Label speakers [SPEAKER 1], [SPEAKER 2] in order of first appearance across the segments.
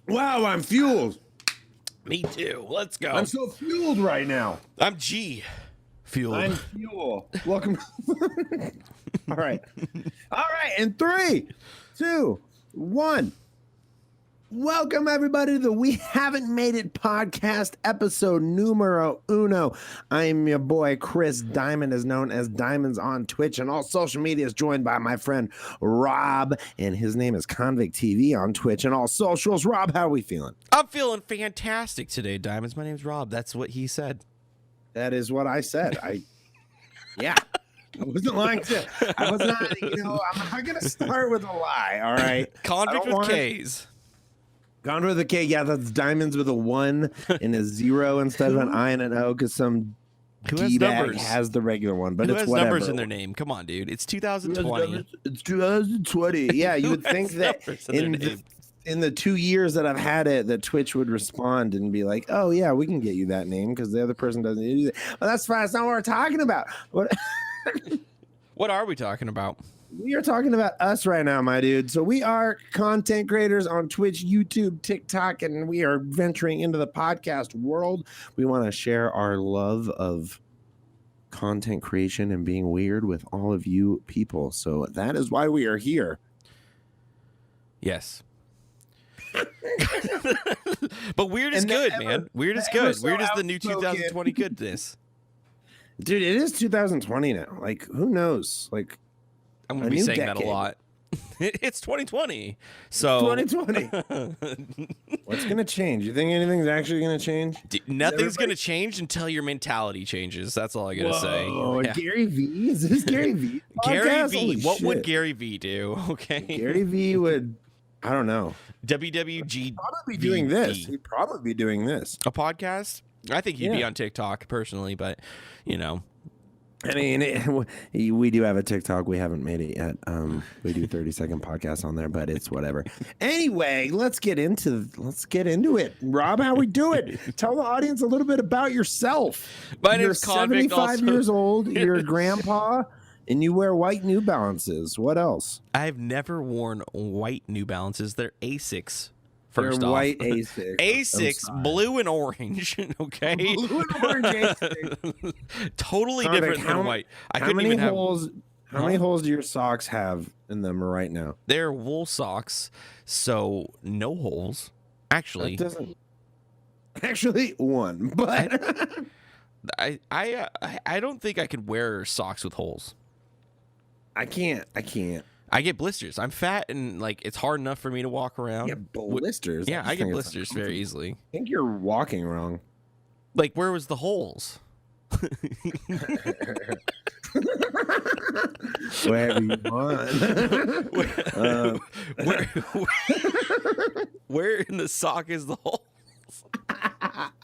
[SPEAKER 1] Wow, I'm fueled.
[SPEAKER 2] Me too. Let's go.
[SPEAKER 1] I'm so fueled right now.
[SPEAKER 2] I'm G. Fueled.
[SPEAKER 1] I'm fuel. Welcome. All right. All right. In 3, 2, 1. Welcome, everybody, to the We Haven't Made It podcast, episode numero uno. I'm your boy, Chris Diamond, is known as Diamonds on Twitch and all social media, is joined by my friend, Rob, and his name is KonviktTV on Twitch and all socials. Rob, how are we feeling?
[SPEAKER 2] I'm feeling fantastic today, Diamonds. My name's Rob. That's what he said.
[SPEAKER 1] That is what I said. Yeah. I wasn't lying to. I was not, I'm not going to start with a lie, all right?
[SPEAKER 2] Convict with K's.
[SPEAKER 1] Gone with a K, yeah, that's Diamonds with a 1 and a 0 instead of an I and an O, because some D-bag has the regular one, but it's whatever.
[SPEAKER 2] Numbers in their name? Come on, dude. It's 2020.
[SPEAKER 1] It's 2020. Yeah, you would think that in the 2 years that I've had it, that Twitch would respond and be like, oh, yeah, we can get you that name because the other person doesn't use it. Well, that's fine. That's not what we're talking about.
[SPEAKER 2] What are we talking about?
[SPEAKER 1] We are talking about us right now, my dude. So we are content creators on Twitch, YouTube, TikTok, and we are venturing into the podcast world. We want to share our love of content creation and being weird with all of you people. So that is why we are here.
[SPEAKER 2] Yes. But weird is good, man. Weird is good. Weird is the new 2020 goodness.
[SPEAKER 1] Dude, it is 2020 now. Like, who knows? Like,
[SPEAKER 2] I'm going to be saying that a lot. It's 2020. So
[SPEAKER 1] 2020. What's going to change? You think anything's actually going to change?
[SPEAKER 2] Nothing's going to change until your mentality changes. That's all I got to say.
[SPEAKER 1] Oh, yeah. Gary V? Is this Gary V?
[SPEAKER 2] Gary V. What would Gary V do? Okay.
[SPEAKER 1] Gary V would, I don't know.
[SPEAKER 2] WWG.
[SPEAKER 1] He'd probably be doing this. He'd probably be doing this.
[SPEAKER 2] A podcast? I think he'd be on TikTok personally, but
[SPEAKER 1] I mean, we do have a TikTok. We haven't made it yet. We do 30-second podcasts on there, but it's whatever. Anyway, let's get into it. Rob, how we do it? Tell the audience a little bit about yourself.
[SPEAKER 2] My name's Convikt.
[SPEAKER 1] 75 years old. You're a grandpa, and you wear white New Balances. What else?
[SPEAKER 2] I've never worn white New Balances. They're Asics.
[SPEAKER 1] They're white Asics.
[SPEAKER 2] Asics, blue and orange. Okay,
[SPEAKER 1] blue and orange Asics.
[SPEAKER 2] Totally different than white.
[SPEAKER 1] How many holes do your socks have in them right now?
[SPEAKER 2] They're wool socks, so no holes. Actually,
[SPEAKER 1] one. But
[SPEAKER 2] I don't think I could wear socks with holes.
[SPEAKER 1] I can't.
[SPEAKER 2] I get blisters. I'm fat and it's hard enough for me to walk around.
[SPEAKER 1] Yeah, blisters.
[SPEAKER 2] Yeah, I get blisters very easily.
[SPEAKER 1] I think you're walking wrong.
[SPEAKER 2] Like, where was the holes?
[SPEAKER 1] Wherever you want.
[SPEAKER 2] Where in the sock is the holes?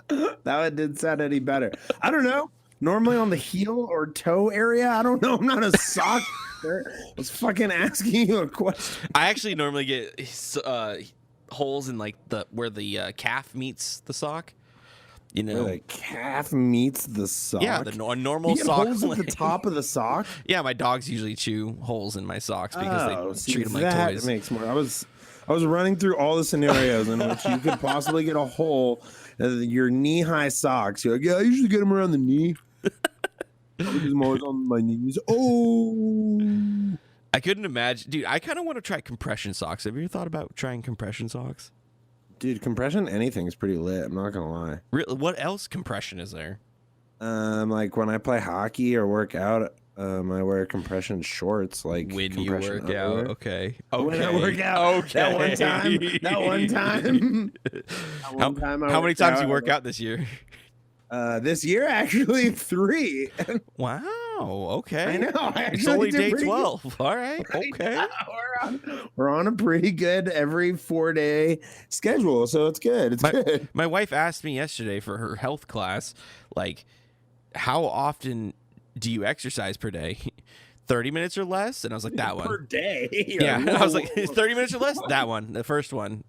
[SPEAKER 1] That one didn't sound any better. I don't know. Normally on the heel or toe area. I don't know. I'm not a sock. I was fucking asking you a question.
[SPEAKER 2] I actually normally get holes in where the calf meets the sock.
[SPEAKER 1] Where the calf meets the sock.
[SPEAKER 2] Yeah, a normal sock.
[SPEAKER 1] Holes at the top of the sock.
[SPEAKER 2] Yeah, my dogs usually chew holes in my socks because they treat them like toys.
[SPEAKER 1] That makes more. I was running through all the scenarios in which you could possibly get a hole in your knee-high socks. You're like, yeah, I usually get them around the knee. I'm always on my knees. Oh,
[SPEAKER 2] I couldn't imagine, dude. I kind of want to try compression socks. Have you ever thought about trying compression socks?
[SPEAKER 1] Dude, compression anything is pretty lit. I'm not gonna lie.
[SPEAKER 2] Really? What else compression is there?
[SPEAKER 1] Like when I play hockey or work out, I wear compression shorts. Like
[SPEAKER 2] when you work out, okay.
[SPEAKER 1] When I work out, okay. That one time.
[SPEAKER 2] How many times you work out this year?
[SPEAKER 1] This year, actually, 3.
[SPEAKER 2] Wow. Okay.
[SPEAKER 1] I know.
[SPEAKER 2] It's only day 12. All right. Okay.
[SPEAKER 1] We're on a pretty good every 4-day schedule, so it's good. It's good.
[SPEAKER 2] My wife asked me yesterday for her health class, how often do you exercise per day? 30 minutes or less? And I was like, that one.
[SPEAKER 1] Per day?
[SPEAKER 2] Yeah. And I was like, 30 minutes or less? That one. The first one.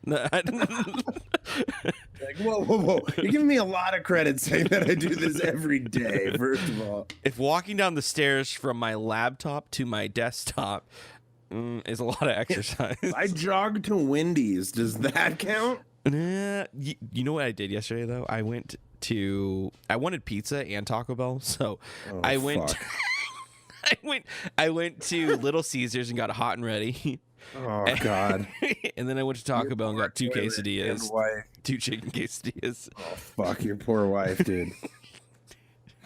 [SPEAKER 1] Whoa. You're giving me a lot of credit saying that I do this every day, first of all.
[SPEAKER 2] If walking down the stairs from my laptop to my desktop is a lot of exercise.
[SPEAKER 1] I jog to Wendy's. Does that count?
[SPEAKER 2] You know what I did yesterday though? I wanted pizza and Taco Bell, so I went.
[SPEAKER 1] Fuck.
[SPEAKER 2] I went to Little Caesars and got a hot and ready.
[SPEAKER 1] Oh God.
[SPEAKER 2] And then I went to Taco Bell and got two quesadillas, two chicken quesadillas.
[SPEAKER 1] Oh fuck, your poor wife, dude.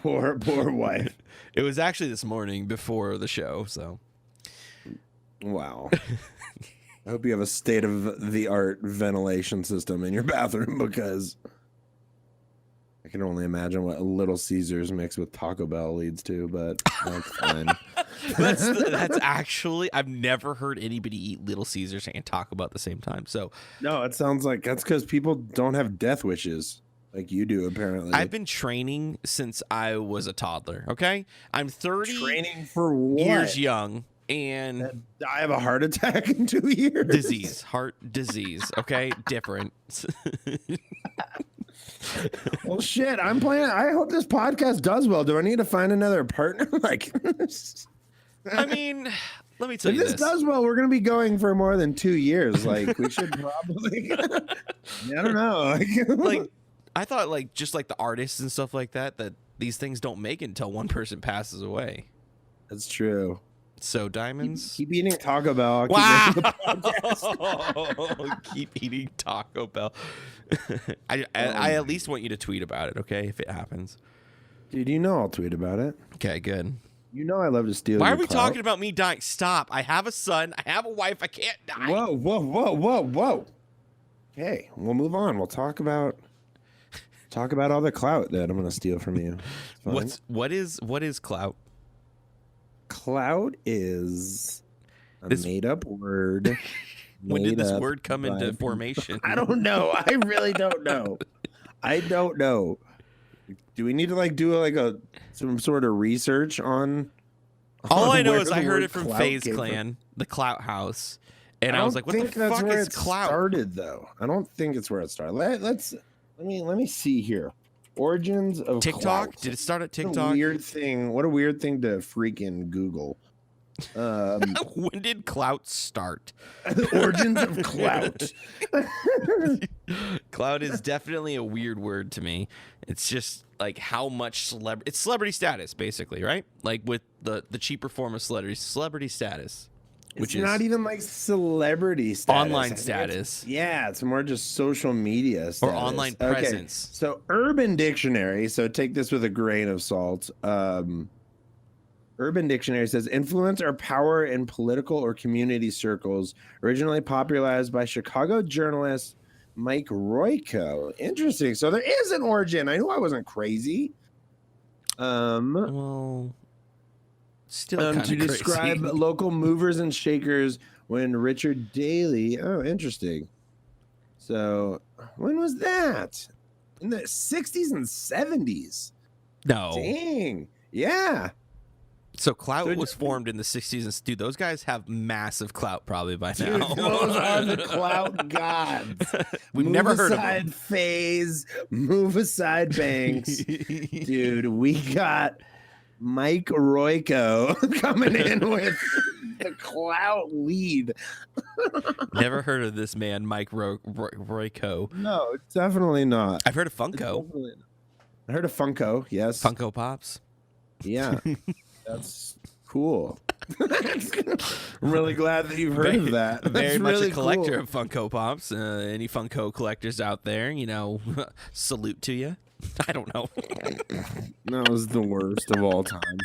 [SPEAKER 1] poor wife.
[SPEAKER 2] It was actually this morning before the show, so.
[SPEAKER 1] Wow. I hope you have a state-of-the-art ventilation system in your bathroom, because I can only imagine what a Little Caesars mixed with Taco Bell leads to, but that's fine.
[SPEAKER 2] That's actually, I've never heard anybody eat Little Caesars and Taco Bell at the same time. So
[SPEAKER 1] no, it sounds like that's because people don't have death wishes like you do, apparently.
[SPEAKER 2] I've been training since I was a toddler. Okay, I'm 30
[SPEAKER 1] Training for what?
[SPEAKER 2] years young. And
[SPEAKER 1] I have a heart attack in 2 years.
[SPEAKER 2] Heart disease. Okay, different.
[SPEAKER 1] Well, shit. I'm playing. I hope this podcast does well. Do I need to find another partner? Like,
[SPEAKER 2] I mean, let me tell
[SPEAKER 1] if
[SPEAKER 2] you
[SPEAKER 1] this does well, we're gonna be going for more than 2 years. Like, we should probably. I don't know.
[SPEAKER 2] Like, I thought, like, just like the artists and stuff like that, that these things don't make it until one person passes away.
[SPEAKER 1] That's true.
[SPEAKER 2] So diamonds.
[SPEAKER 1] Keep eating Taco Bell.
[SPEAKER 2] Wow. Keep eating Taco Bell. I at least want you to tweet about it, okay? If it happens,
[SPEAKER 1] dude. You know I'll tweet about it.
[SPEAKER 2] Okay, good.
[SPEAKER 1] You know I love to steal.
[SPEAKER 2] Why
[SPEAKER 1] your
[SPEAKER 2] are we
[SPEAKER 1] clout.
[SPEAKER 2] talking about me dying? Stop! I have a son. I have a wife. I can't die.
[SPEAKER 1] Whoa. Okay, we'll move on. We'll talk about all the clout that I'm gonna steal from you.
[SPEAKER 2] What is clout?
[SPEAKER 1] Clout is a made-up word.
[SPEAKER 2] When did this word come into formation?
[SPEAKER 1] I don't know. I really don't know. I don't know. Do we need to do some sort of research on?
[SPEAKER 2] All I know is I heard it from FaZe Clan, the Clout House, and I was like, "What the fuck is Clout?"
[SPEAKER 1] Started though. I don't think it's where it started. Let me see here. Origins of
[SPEAKER 2] TikTok?
[SPEAKER 1] Clout.
[SPEAKER 2] Did it start at
[SPEAKER 1] What
[SPEAKER 2] TikTok?
[SPEAKER 1] a weird thing. What a weird thing to freaking Google.
[SPEAKER 2] When did Clout start?
[SPEAKER 1] Origins of Clout.
[SPEAKER 2] Clout is definitely a weird word to me. It's just like how much it's celebrity status, basically, right? Like with the cheaper form of celebrity status. Which is
[SPEAKER 1] not even like celebrity status.
[SPEAKER 2] Online status.
[SPEAKER 1] It's more just social media status.
[SPEAKER 2] Or online presence.
[SPEAKER 1] So Urban Dictionary, so take this with a grain of salt. Urban Dictionary says influence or power in political or community circles, originally popularized by Chicago journalist Mike Royko. Interesting. So there is an origin. I knew I wasn't crazy.
[SPEAKER 2] Well, still
[SPEAKER 1] to describe local movers and shakers when Richard Daley. Oh, interesting. So when was that? In the 60s and 70s.
[SPEAKER 2] No.
[SPEAKER 1] Dang. Yeah.
[SPEAKER 2] So Clout was formed in the 60s, and dude, those guys have massive clout probably by
[SPEAKER 1] now. Dude, those are the Clout gods.
[SPEAKER 2] We've never heard of them.
[SPEAKER 1] FaZe, move aside Banks. Dude, we got Mike Royko coming in with the Clout lead.
[SPEAKER 2] Never heard of this man, Mike Royko.
[SPEAKER 1] No, definitely not.
[SPEAKER 2] I've heard of Funko.
[SPEAKER 1] I heard of Funko, yes.
[SPEAKER 2] Funko Pops.
[SPEAKER 1] Yeah. That's cool. I'm really glad that you've heard of that.
[SPEAKER 2] Very much
[SPEAKER 1] really
[SPEAKER 2] a collector
[SPEAKER 1] cool.
[SPEAKER 2] of Funko Pops. Any Funko collectors out there, salute to you. I don't know.
[SPEAKER 1] That was the worst of all time.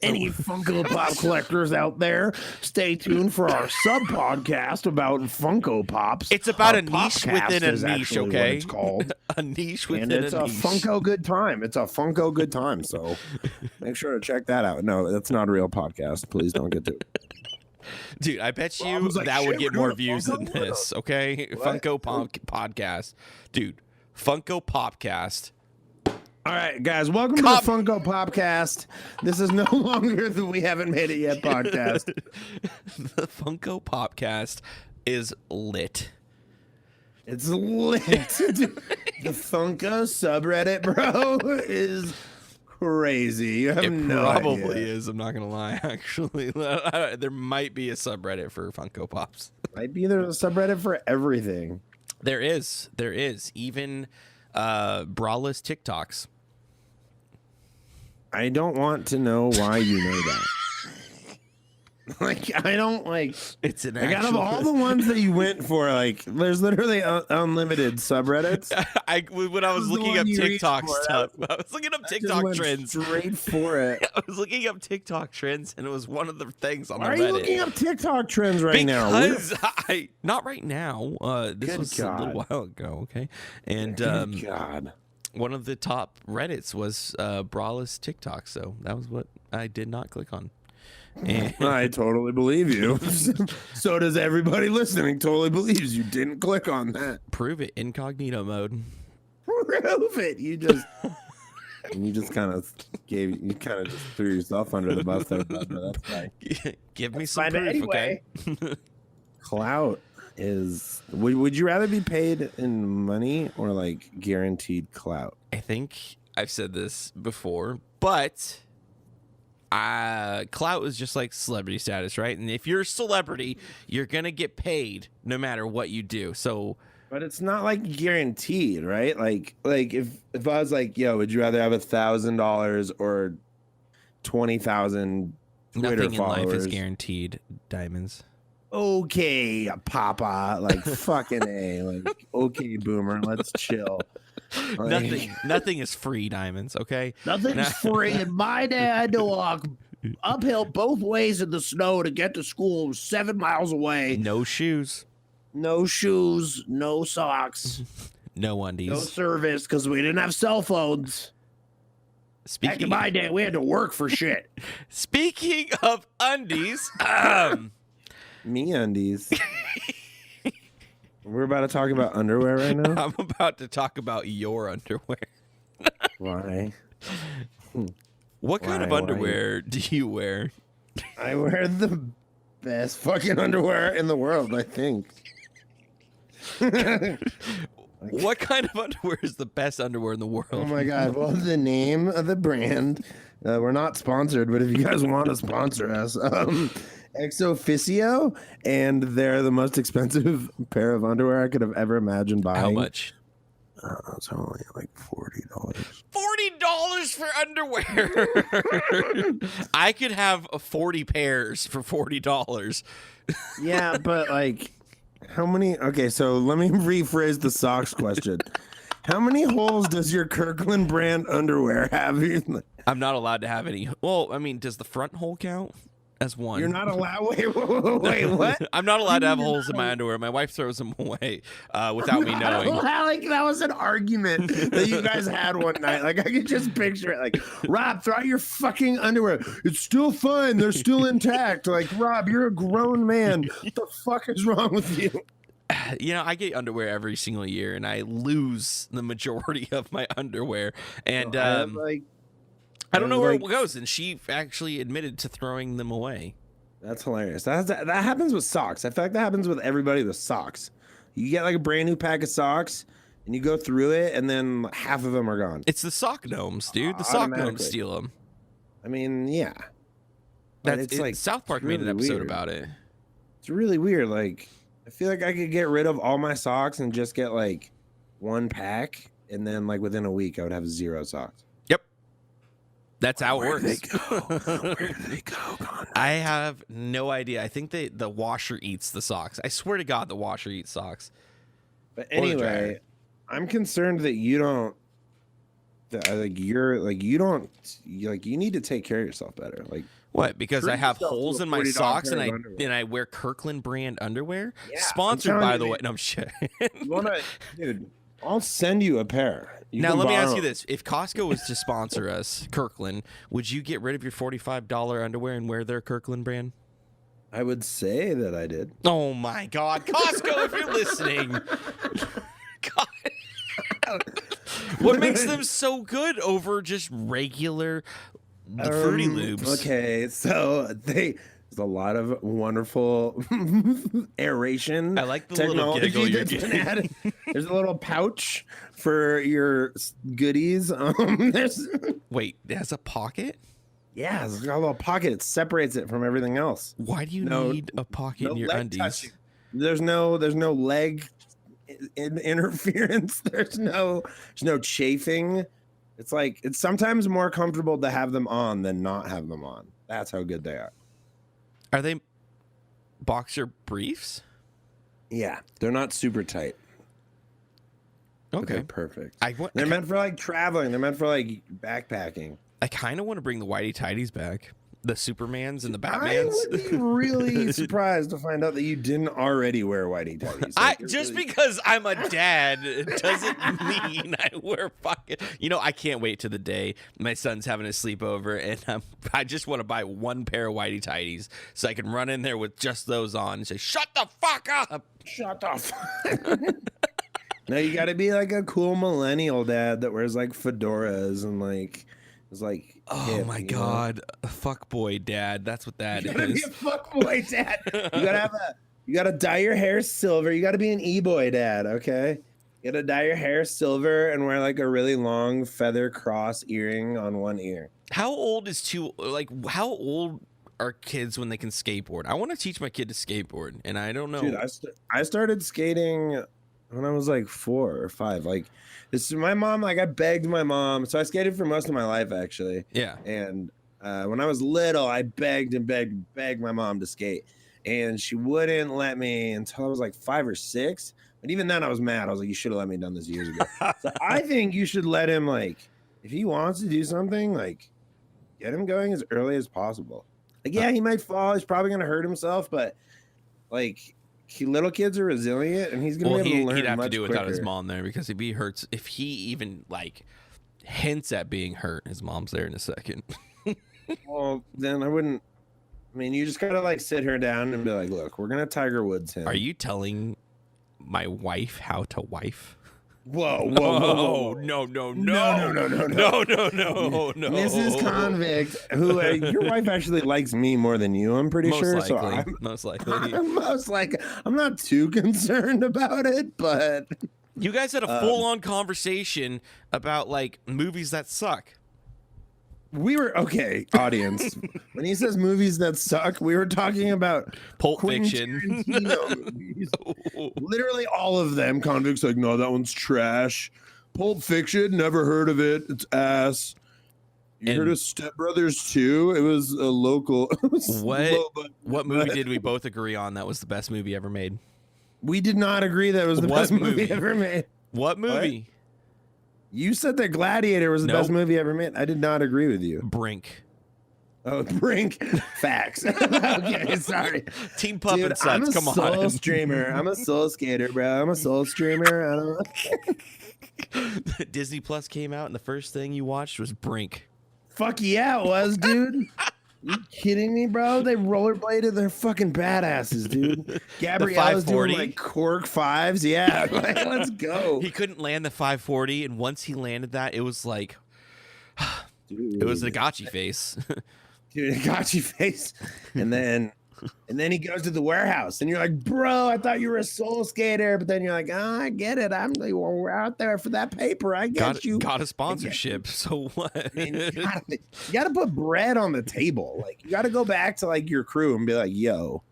[SPEAKER 1] Any Funko Pop collectors out there, stay tuned for our sub-podcast about Funko Pops.
[SPEAKER 2] It's about a niche within a niche, okay?
[SPEAKER 1] It's called
[SPEAKER 2] a niche within a niche.
[SPEAKER 1] And it's a Funko good time. It's a Funko good time, so make sure to check that out. No, that's not a real podcast. Please don't get to it.
[SPEAKER 2] Dude, I bet you that would get more views than this, okay?
[SPEAKER 1] What?
[SPEAKER 2] Funko Podcast. Dude, Funko Popcast.
[SPEAKER 1] All right, guys, welcome to the Funko Popcast. This is no longer the We Haven't Made It Yet podcast.
[SPEAKER 2] The Funko Popcast is lit.
[SPEAKER 1] It's lit. The Funko subreddit, bro, is crazy. You have no idea. It
[SPEAKER 2] probably is. I'm not going to lie, actually. There might be a subreddit for Funko Pops.
[SPEAKER 1] Might be there's a subreddit for everything.
[SPEAKER 2] There is even braless TikToks.
[SPEAKER 1] I don't want to know why you know that. Like, I don't like.
[SPEAKER 2] It's an
[SPEAKER 1] like, out of all the ones that you went for, like, there's literally unlimited subreddits.
[SPEAKER 2] When I was looking up TikTok stuff, I was looking up TikTok trends.
[SPEAKER 1] Straight for it.
[SPEAKER 2] I was looking up TikTok trends, and it was one of the things on the
[SPEAKER 1] Why are
[SPEAKER 2] Reddit.
[SPEAKER 1] you looking up TikTok trends right now?
[SPEAKER 2] Because not right now. This
[SPEAKER 1] Good
[SPEAKER 2] was
[SPEAKER 1] God.
[SPEAKER 2] a little while ago. Okay, and
[SPEAKER 1] Good God.
[SPEAKER 2] one of the top Reddits was braless TikTok, so that was what I did not click on. And
[SPEAKER 1] I totally believe you. So does everybody listening. Totally believes you didn't click on that.
[SPEAKER 2] prove it, incognito mode.
[SPEAKER 1] Prove it. You just kind of just threw yourself under the bus there. But that's fine.
[SPEAKER 2] Give me some
[SPEAKER 1] Find it
[SPEAKER 2] proof,
[SPEAKER 1] anyway.
[SPEAKER 2] okay?
[SPEAKER 1] Clout is. Would you rather be paid in money or like guaranteed clout?
[SPEAKER 2] I think I've said this before, but clout is just like celebrity status, right? And if you're a celebrity, you're gonna get paid no matter what you do. So,
[SPEAKER 1] But it's not like guaranteed, right? Like if I was like, yo, would you rather have $1,000 or 20,000 Twitter
[SPEAKER 2] nothing in
[SPEAKER 1] followers?
[SPEAKER 2] life is guaranteed, Diamonds.
[SPEAKER 1] Okay, Papa, like fucking A, like okay, boomer, let's chill. Like,
[SPEAKER 2] Nothing is free, Diamonds. Okay.
[SPEAKER 1] nothing's free, and my dad had to walk uphill both ways in the snow to get to school 7 miles away.
[SPEAKER 2] No shoes.
[SPEAKER 1] No shoes, no socks,
[SPEAKER 2] No undies.
[SPEAKER 1] no service because we didn't have cell phones. Back in my day, we had to work for shit.
[SPEAKER 2] Speaking of undies,
[SPEAKER 1] Me undies. We're about to talk about underwear right now.
[SPEAKER 2] I'm about to talk about your underwear.
[SPEAKER 1] Why?
[SPEAKER 2] What kind of
[SPEAKER 1] Why?
[SPEAKER 2] underwear do you wear?
[SPEAKER 1] I wear the best fucking underwear in the world, I think.
[SPEAKER 2] What kind of underwear is the best underwear in the world?
[SPEAKER 1] Oh my god! Well, the name of the brand. We're not sponsored, but if you guys want to sponsor us, Ex Officio, and they're the most expensive pair of underwear I could have ever imagined buying.
[SPEAKER 2] How much?
[SPEAKER 1] It's only like $40.
[SPEAKER 2] $40 for underwear. I could have 40 pairs for $40.
[SPEAKER 1] Yeah, but like, how many? Okay, so let me rephrase the socks question. How many holes does your Kirkland brand underwear have?
[SPEAKER 2] I'm not allowed to have any. Well, I mean, does the front hole count as one?
[SPEAKER 1] You're not allowed. Wait, what?
[SPEAKER 2] I'm not allowed to have holes in my underwear. My wife throws them away without me knowing.
[SPEAKER 1] Like that was an argument that you guys had one night. Like I could just picture it. Like, Rob, throw out your fucking underwear. It's still fine. They're still intact. Like, Rob, you're a grown man. What the fuck is wrong with you?
[SPEAKER 2] You know, I get underwear every single year, and I lose the majority of my underwear. And I don't know where it goes. And she actually admitted to throwing them away.
[SPEAKER 1] That's hilarious. That happens with socks. I feel like that happens with everybody with socks. You get like a brand new pack of socks, and you go through it, and then half of them are gone.
[SPEAKER 2] It's the sock gnomes, dude. The sock gnomes steal them.
[SPEAKER 1] I mean, yeah.
[SPEAKER 2] It's like South Park made an episode about it.
[SPEAKER 1] It's really weird. Like, I feel like I could get rid of all my socks and just get like one pack, and then like within a week I would have 0 socks.
[SPEAKER 2] Yep, that's how it works.
[SPEAKER 1] Where do they go? Conrad?
[SPEAKER 2] I have no idea. I think the washer eats the socks. I swear to God, the washer eats socks.
[SPEAKER 1] But anyway, I'm concerned that you don't. You need to take care of yourself better. Like.
[SPEAKER 2] What? Because I have
[SPEAKER 1] yourself to
[SPEAKER 2] holes
[SPEAKER 1] a
[SPEAKER 2] in my
[SPEAKER 1] $40
[SPEAKER 2] socks
[SPEAKER 1] pair
[SPEAKER 2] and
[SPEAKER 1] of underwear.
[SPEAKER 2] I wear Kirkland brand underwear.
[SPEAKER 1] Yeah,
[SPEAKER 2] Sponsored, by the way. No, I'm shit.
[SPEAKER 1] Dude, I'll send you a pair.
[SPEAKER 2] Now let me ask you this: if Costco was to sponsor us, Kirkland, would you get rid of your $45 underwear and wear their Kirkland brand?
[SPEAKER 1] I would say that I did.
[SPEAKER 2] Oh my God, Costco! If you're listening, God. What makes them so good over just regular Fruity Loops?
[SPEAKER 1] Okay, so there's a lot of wonderful aeration.
[SPEAKER 2] I like the little
[SPEAKER 1] technology
[SPEAKER 2] giggle you're
[SPEAKER 1] that's been
[SPEAKER 2] getting.
[SPEAKER 1] added. There's a little pouch for your goodies.
[SPEAKER 2] Wait, it has a pocket?
[SPEAKER 1] Yeah, it's got a little pocket. It separates it from everything else.
[SPEAKER 2] Why do you need a pocket in your
[SPEAKER 1] leg
[SPEAKER 2] undies?
[SPEAKER 1] touching. There's no leg interference. There's no chafing. It's like it's sometimes more comfortable to have them on than not have them on. That's how good they are.
[SPEAKER 2] Are they boxer briefs?
[SPEAKER 1] Yeah, they're not super tight.
[SPEAKER 2] Okay,
[SPEAKER 1] they're perfect. They're meant for like traveling. They're meant for like backpacking.
[SPEAKER 2] I kind of want to bring the whitey tighties back. The Supermans and the Batmans.
[SPEAKER 1] I would be really surprised to find out that you didn't already wear whitey tighties. Like,
[SPEAKER 2] just because I'm a dad doesn't mean I wear fucking. You know, I can't wait to the day my son's having a sleepover, and I just want to buy one pair of whitey tighties so I can run in there with just those on and say, "Shut the fuck up!
[SPEAKER 1] Shut the fuck." No, you got to be like a cool millennial dad that wears like fedoras and like. It's like,
[SPEAKER 2] oh my god, fuck boy dad. That's what that
[SPEAKER 1] you
[SPEAKER 2] is.
[SPEAKER 1] gotta be a fuck boy dad. You gotta dye your hair silver. You gotta be an e-boy dad, okay? You gotta dye your hair silver and wear like a really long feather cross earring on one ear.
[SPEAKER 2] How old how old are kids when they can skateboard? I want to teach my kid to skateboard, and I don't know.
[SPEAKER 1] Dude, I started skating when I was like 4 or 5. Like, this is my mom. Like, I begged my mom. So I skated for most of my life, actually.
[SPEAKER 2] Yeah.
[SPEAKER 1] And when I was little, I begged my mom to skate, and she wouldn't let me until I was like 5 or 6. But even then, I was mad. I was like, "You should have let me done this years ago." So I think you should let him, like, if he wants to do something, like, get him going as early as possible. Like, yeah, he might fall. He's probably gonna hurt himself, but like. Little kids are resilient, and he's gonna be able to learn.
[SPEAKER 2] He'd have to
[SPEAKER 1] much
[SPEAKER 2] do
[SPEAKER 1] quicker.
[SPEAKER 2] without his mom there, because if he even like hints at being hurt, his mom's there in a second.
[SPEAKER 1] Well, then I wouldn't. I mean, you just gotta like sit her down and be like, "Look, we're gonna Tiger Woods him."
[SPEAKER 2] Are you telling my wife how to wife?
[SPEAKER 1] Whoa!
[SPEAKER 2] No.
[SPEAKER 1] Mrs. Convict, who your wife actually likes me more than you, I'm pretty sure.
[SPEAKER 2] Likely.
[SPEAKER 1] So I'm
[SPEAKER 2] most likely.
[SPEAKER 1] I'm not too concerned about it, but
[SPEAKER 2] you guys had a full-on conversation about like movies that suck.
[SPEAKER 1] We were okay, audience. When he says movies that suck, we were talking about
[SPEAKER 2] Pulp
[SPEAKER 1] Quentin
[SPEAKER 2] Fiction.
[SPEAKER 1] Tarantino movies. Literally all of them. Convict's like, no, that one's trash. Pulp Fiction, never heard of it. It's ass. You heard of Step Brothers 2? It was a local.
[SPEAKER 2] What movie did we both agree on that was the best movie ever made?
[SPEAKER 1] We did not agree that it was the best movie ever made.
[SPEAKER 2] What movie?
[SPEAKER 1] What? You said that Gladiator was the best movie ever made. I did not agree with you.
[SPEAKER 2] Brink.
[SPEAKER 1] Oh, Brink. Facts. Okay, sorry.
[SPEAKER 2] Team Puppet Sucks.
[SPEAKER 1] I'm a
[SPEAKER 2] Come
[SPEAKER 1] soul
[SPEAKER 2] on.
[SPEAKER 1] streamer. I'm a soul skater, bro. I'm a soul streamer. I don't know.
[SPEAKER 2] Disney Plus came out, and the first thing you watched was Brink.
[SPEAKER 1] Fuck yeah, it was, dude. You kidding me, bro? They rollerbladed. They're fucking badasses, dude. Gabriella's doing like cork fives. Yeah, like, let's go.
[SPEAKER 2] He couldn't land the 540, and once he landed that, it was like, dude, it was a gotchi face.
[SPEAKER 1] Dude, a gotchi face. And then he goes to the warehouse, and you're like, bro, I thought you were a soul skater. But then you're like, oh, I get it. We're out there for that paper. I get you.
[SPEAKER 2] Got a sponsorship. So what?
[SPEAKER 1] I mean, you gotta put bread on the table. Like, you gotta go back to like your crew and be like, yo,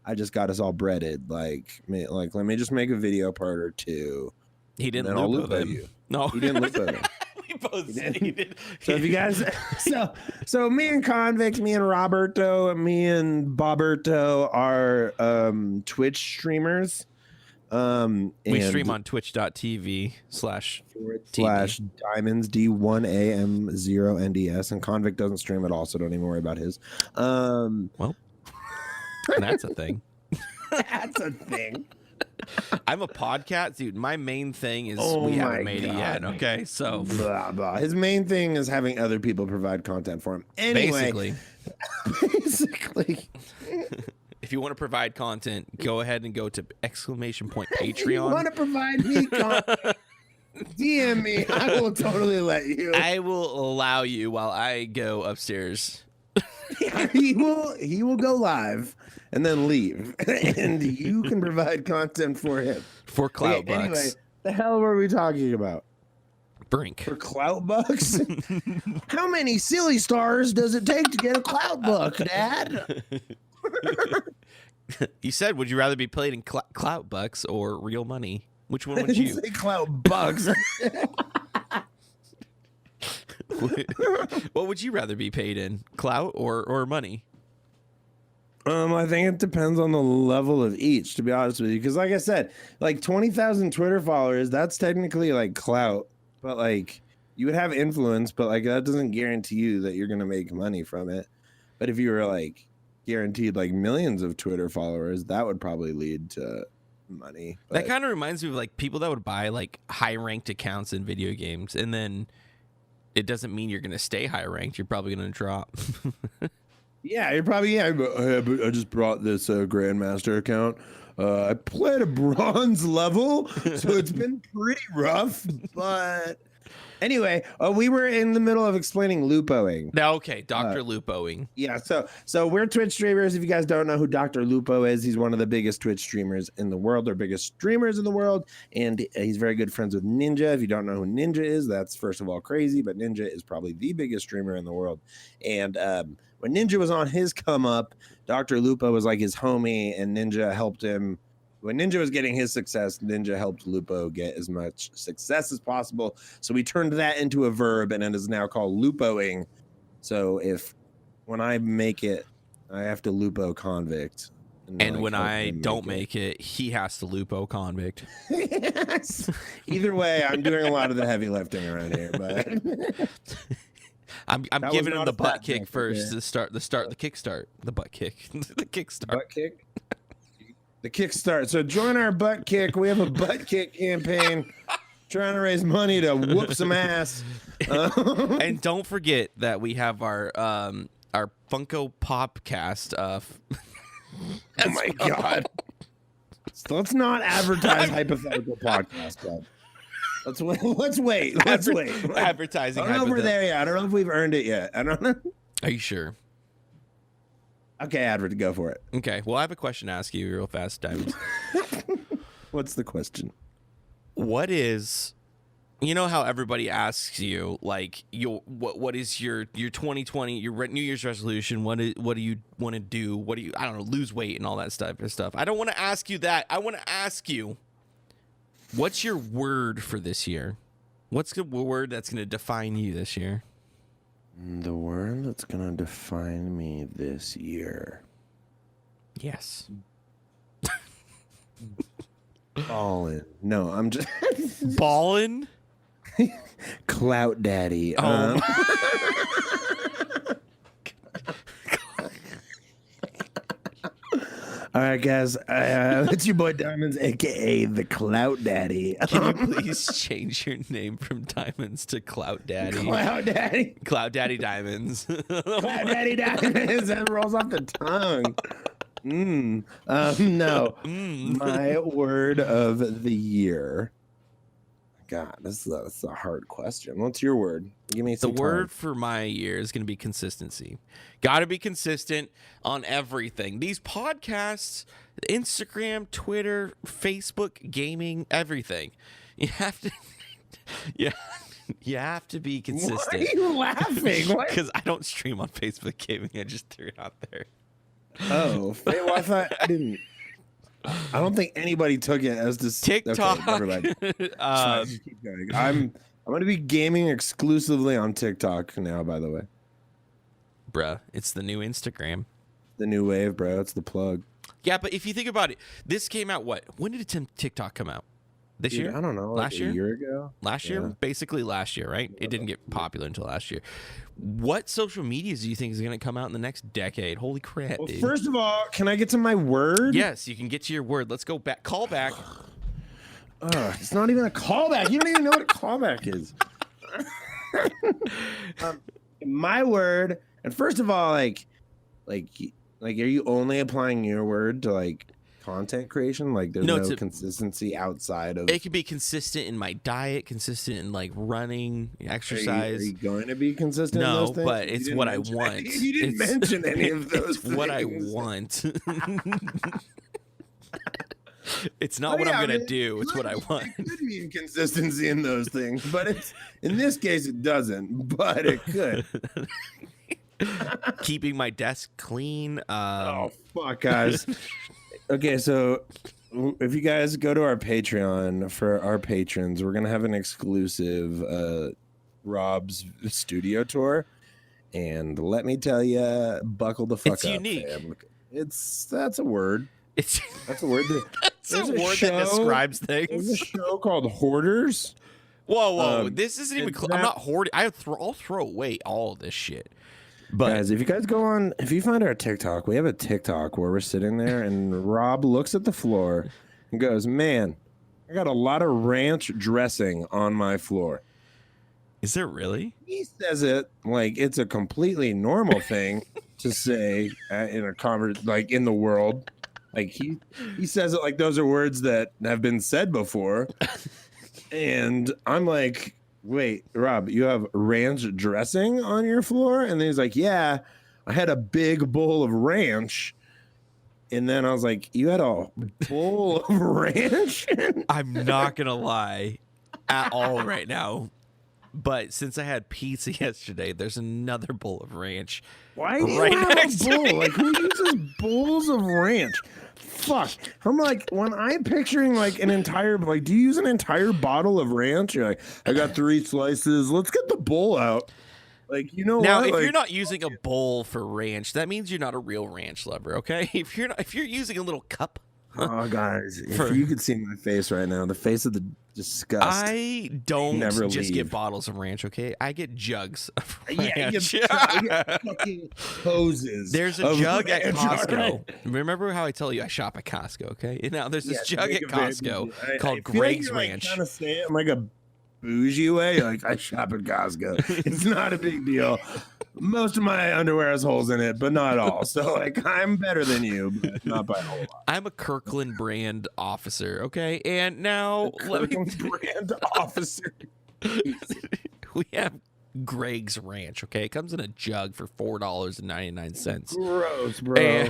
[SPEAKER 1] I just got us all breaded. Like let me just make a video part or two.
[SPEAKER 2] He didn't loop with
[SPEAKER 1] you.
[SPEAKER 2] No,
[SPEAKER 1] he didn't loop with him.
[SPEAKER 2] Both
[SPEAKER 1] So if you guys, so me and Convict, me and Roberto, me and Boberto are Twitch streamers.
[SPEAKER 2] We stream on twitch.tv/diamonds
[SPEAKER 1] D1AM0NDS, and Convict doesn't stream at all, so don't even worry about his.
[SPEAKER 2] Well, that's a thing.
[SPEAKER 1] That's a thing.
[SPEAKER 2] I'm a podcast dude. My main thing is we haven't made it yet. Okay, so
[SPEAKER 1] blah blah. His main thing is having other people provide content for him. Anyway, basically.
[SPEAKER 2] If you want to provide content, go ahead and go to !Patreon.
[SPEAKER 1] You want to provide me content? DM me. I will totally let you.
[SPEAKER 2] I will allow you while I go upstairs.
[SPEAKER 1] Yeah, he will go live and then leave, and you can provide content for him
[SPEAKER 2] for Clout bucks.
[SPEAKER 1] Anyway, the hell were we talking about?
[SPEAKER 2] Brink.
[SPEAKER 1] For Clout bucks? How many silly stars does it take to get a Clout buck, Dad?
[SPEAKER 2] You said, would you rather be played in Clout bucks or real money? Which one would you?
[SPEAKER 1] Say Clout bucks.
[SPEAKER 2] What would you rather be paid in, clout or money?
[SPEAKER 1] I think it depends on the level of each, to be honest with you. Because like I said, like 20,000 Twitter followers, that's technically like clout, but like you would have influence, but like that doesn't guarantee you that you're gonna make money from it. But if you were like guaranteed like millions of Twitter followers, that would probably lead to money. But
[SPEAKER 2] That kind of reminds me of like people that would buy like high ranked accounts in video games, and then it doesn't mean you're gonna stay high ranked. You're probably gonna drop.
[SPEAKER 1] yeah, you're probably but I just brought this Grandmaster account. I played a bronze level, so it's been pretty rough. But anyway, we were in the middle of explaining lupoing.
[SPEAKER 2] Now, okay, Dr. Lupoing.
[SPEAKER 1] Yeah, so we're Twitch streamers. If you guys don't know who Dr. Lupo is, he's one of the biggest Twitch streamers in the world, or biggest streamers in the world, and he's very good friends with Ninja. If you don't know who Ninja is, that's first of all crazy, but Ninja is probably the biggest streamer in the world. And when Ninja was on his come up, Dr. Lupo was like his homie, and Ninja helped him. When Ninja was getting his success, Ninja helped Lupo get as much success as possible. So we turned that into a verb, and it is now called lupoing. So when I make it, I have to lupo convict.
[SPEAKER 2] And like when I don't make it, he has to lupo convict.
[SPEAKER 1] Yes. Either way, I'm doing a lot of the heavy lifting around here, but
[SPEAKER 2] I'm giving him the butt kick first to start the kickstart. The butt kick. The kickstart.
[SPEAKER 1] Butt kick? The kickstart. So join our butt kick. We have a butt kick campaign trying to raise money to whoop some ass.
[SPEAKER 2] And don't forget that we have our Funko Pop cast.
[SPEAKER 1] Oh my god! So let's not advertise hypothetical podcast club. Let's wait.
[SPEAKER 2] Advertising.
[SPEAKER 1] I don't know if we're there yet. I don't know if we've earned it yet. I don't know.
[SPEAKER 2] Are you sure?
[SPEAKER 1] Okay, Advert, go for it.
[SPEAKER 2] Okay. Well, I have a question to ask you real fast, Diamond.
[SPEAKER 1] What's the question?
[SPEAKER 2] What is, you know how everybody asks you like what is your 2020 your New Year's resolution? What do you want to do? What do you, I don't know, lose weight and all that stuff. I don't want to ask you that. I want to ask you, what's your word for this year? What's the word that's going to define you this year?
[SPEAKER 1] The word that's going to define me this year.
[SPEAKER 2] Yes.
[SPEAKER 1] Ballin'. No, I'm just
[SPEAKER 2] ballin'.
[SPEAKER 1] Clout daddy.
[SPEAKER 2] Oh.
[SPEAKER 1] All right, guys. It's your boy Diamonds, aka the Clout Daddy.
[SPEAKER 2] Can you please change your name from Diamonds to Clout Daddy?
[SPEAKER 1] Clout Daddy.
[SPEAKER 2] Clout Daddy Diamonds.
[SPEAKER 1] Clout Daddy Diamonds. That rolls off the tongue. No. My word of the year. God, that's a hard question. What's your word? Give me some.
[SPEAKER 2] The word for my year is going to be consistency. Got to be consistent on everything. These podcasts, Instagram, Twitter, Facebook, gaming, everything. You have to. Yeah. You have to be consistent.
[SPEAKER 1] Why are you laughing?
[SPEAKER 2] Because I don't stream on Facebook gaming. I just threw it out there.
[SPEAKER 1] Oh, well, I thought I didn't. I don't think anybody took it as this
[SPEAKER 2] TikTok.
[SPEAKER 1] Okay, just keep going. I'm going to be gaming exclusively on TikTok now. By the way,
[SPEAKER 2] bruh, it's the new Instagram.
[SPEAKER 1] The new wave, bro. It's the plug.
[SPEAKER 2] Yeah, but if you think about it, this came out what? When did TikTok come out? This year?
[SPEAKER 1] I don't know.
[SPEAKER 2] Last year?
[SPEAKER 1] A year ago?
[SPEAKER 2] Last year? Basically last year, right? It didn't get popular until last year. What social medias do you think is going to come out in the next decade? Holy crap,
[SPEAKER 1] well,
[SPEAKER 2] dude.
[SPEAKER 1] First of all, can I get to my word?
[SPEAKER 2] Yes, you can get to your word. Let's go back. Call back.
[SPEAKER 1] It's not even a callback. You don't even know what a callback is. My word, and first of all, like, are you only applying your word to like content creation? Like there's no consistency outside of
[SPEAKER 2] it. Could be consistent in my diet, consistent in like running, exercise.
[SPEAKER 1] Are you going to be consistent?
[SPEAKER 2] No,
[SPEAKER 1] in those things?
[SPEAKER 2] but it's what I want.
[SPEAKER 1] You didn't mention any of those things.
[SPEAKER 2] What I want. It's not what I'm gonna do, it's what I want.
[SPEAKER 1] It could be inconsistency in those things, but it's in this case it doesn't, but it could.
[SPEAKER 2] Keeping my desk clean.
[SPEAKER 1] Oh fuck, guys. Okay, so if you guys go to our Patreon for our patrons, we're gonna have an exclusive Rob's studio tour, and let me tell you, buckle the fuck
[SPEAKER 2] It's
[SPEAKER 1] up,
[SPEAKER 2] unique.
[SPEAKER 1] fam. That's a word. That's a word.
[SPEAKER 2] That's a word that describes things.
[SPEAKER 1] There's a show called Hoarders.
[SPEAKER 2] Whoa! This isn't even. I'm not hoarding. I'll throw away all of this shit. But
[SPEAKER 1] guys, if you find our TikTok, we have a TikTok where we're sitting there and Rob looks at the floor and goes, "Man, I got a lot of ranch dressing on my floor."
[SPEAKER 2] Is there really?
[SPEAKER 1] He says it like it's a completely normal thing to say in the world. Like he says it like those are words that have been said before. And I'm like, wait, Rob, you have ranch dressing on your floor? And then he's like, yeah, I had a big bowl of ranch. And then I was like, you had a bowl of ranch?
[SPEAKER 2] I'm not going to lie at all right now. But since I had pizza yesterday, there's another bowl of ranch.
[SPEAKER 1] Why do you have a bowl? Like, who uses bowls of ranch? Fuck. I'm like, when I'm picturing like an entire, like, do you use an entire bottle of ranch? You're like, I got 3 slices. Let's get the bowl out. Like, you know
[SPEAKER 2] now,
[SPEAKER 1] what?
[SPEAKER 2] if
[SPEAKER 1] like,
[SPEAKER 2] you're not using a bowl for ranch, that means you're not a real ranch lover, okay? If you're using a little cup.
[SPEAKER 1] Oh, guys, if you could see my face right now, the face of the disgust.
[SPEAKER 2] I don't just
[SPEAKER 1] leave.
[SPEAKER 2] get bottles of ranch, okay? I get jugs of
[SPEAKER 1] Yeah,
[SPEAKER 2] ranch.
[SPEAKER 1] I get fucking hoses.
[SPEAKER 2] There's a jug at
[SPEAKER 1] ranch,
[SPEAKER 2] Costco.
[SPEAKER 1] right?
[SPEAKER 2] Remember how I tell you I shop at Costco, okay? Now there's this jug at Costco called
[SPEAKER 1] I feel
[SPEAKER 2] Greg's
[SPEAKER 1] like
[SPEAKER 2] Ranch.
[SPEAKER 1] Kind of say it in like a bougie way. Like, I shop at Costco. It's not a big deal. Most of my underwear has holes in it, but not all. So, like, I'm better than you, but not by a whole lot.
[SPEAKER 2] I'm a Kirkland brand officer, okay? And now
[SPEAKER 1] brand officer.
[SPEAKER 2] we have Greg's Ranch, okay? It comes in a jug for $4.99.
[SPEAKER 1] Gross, bro.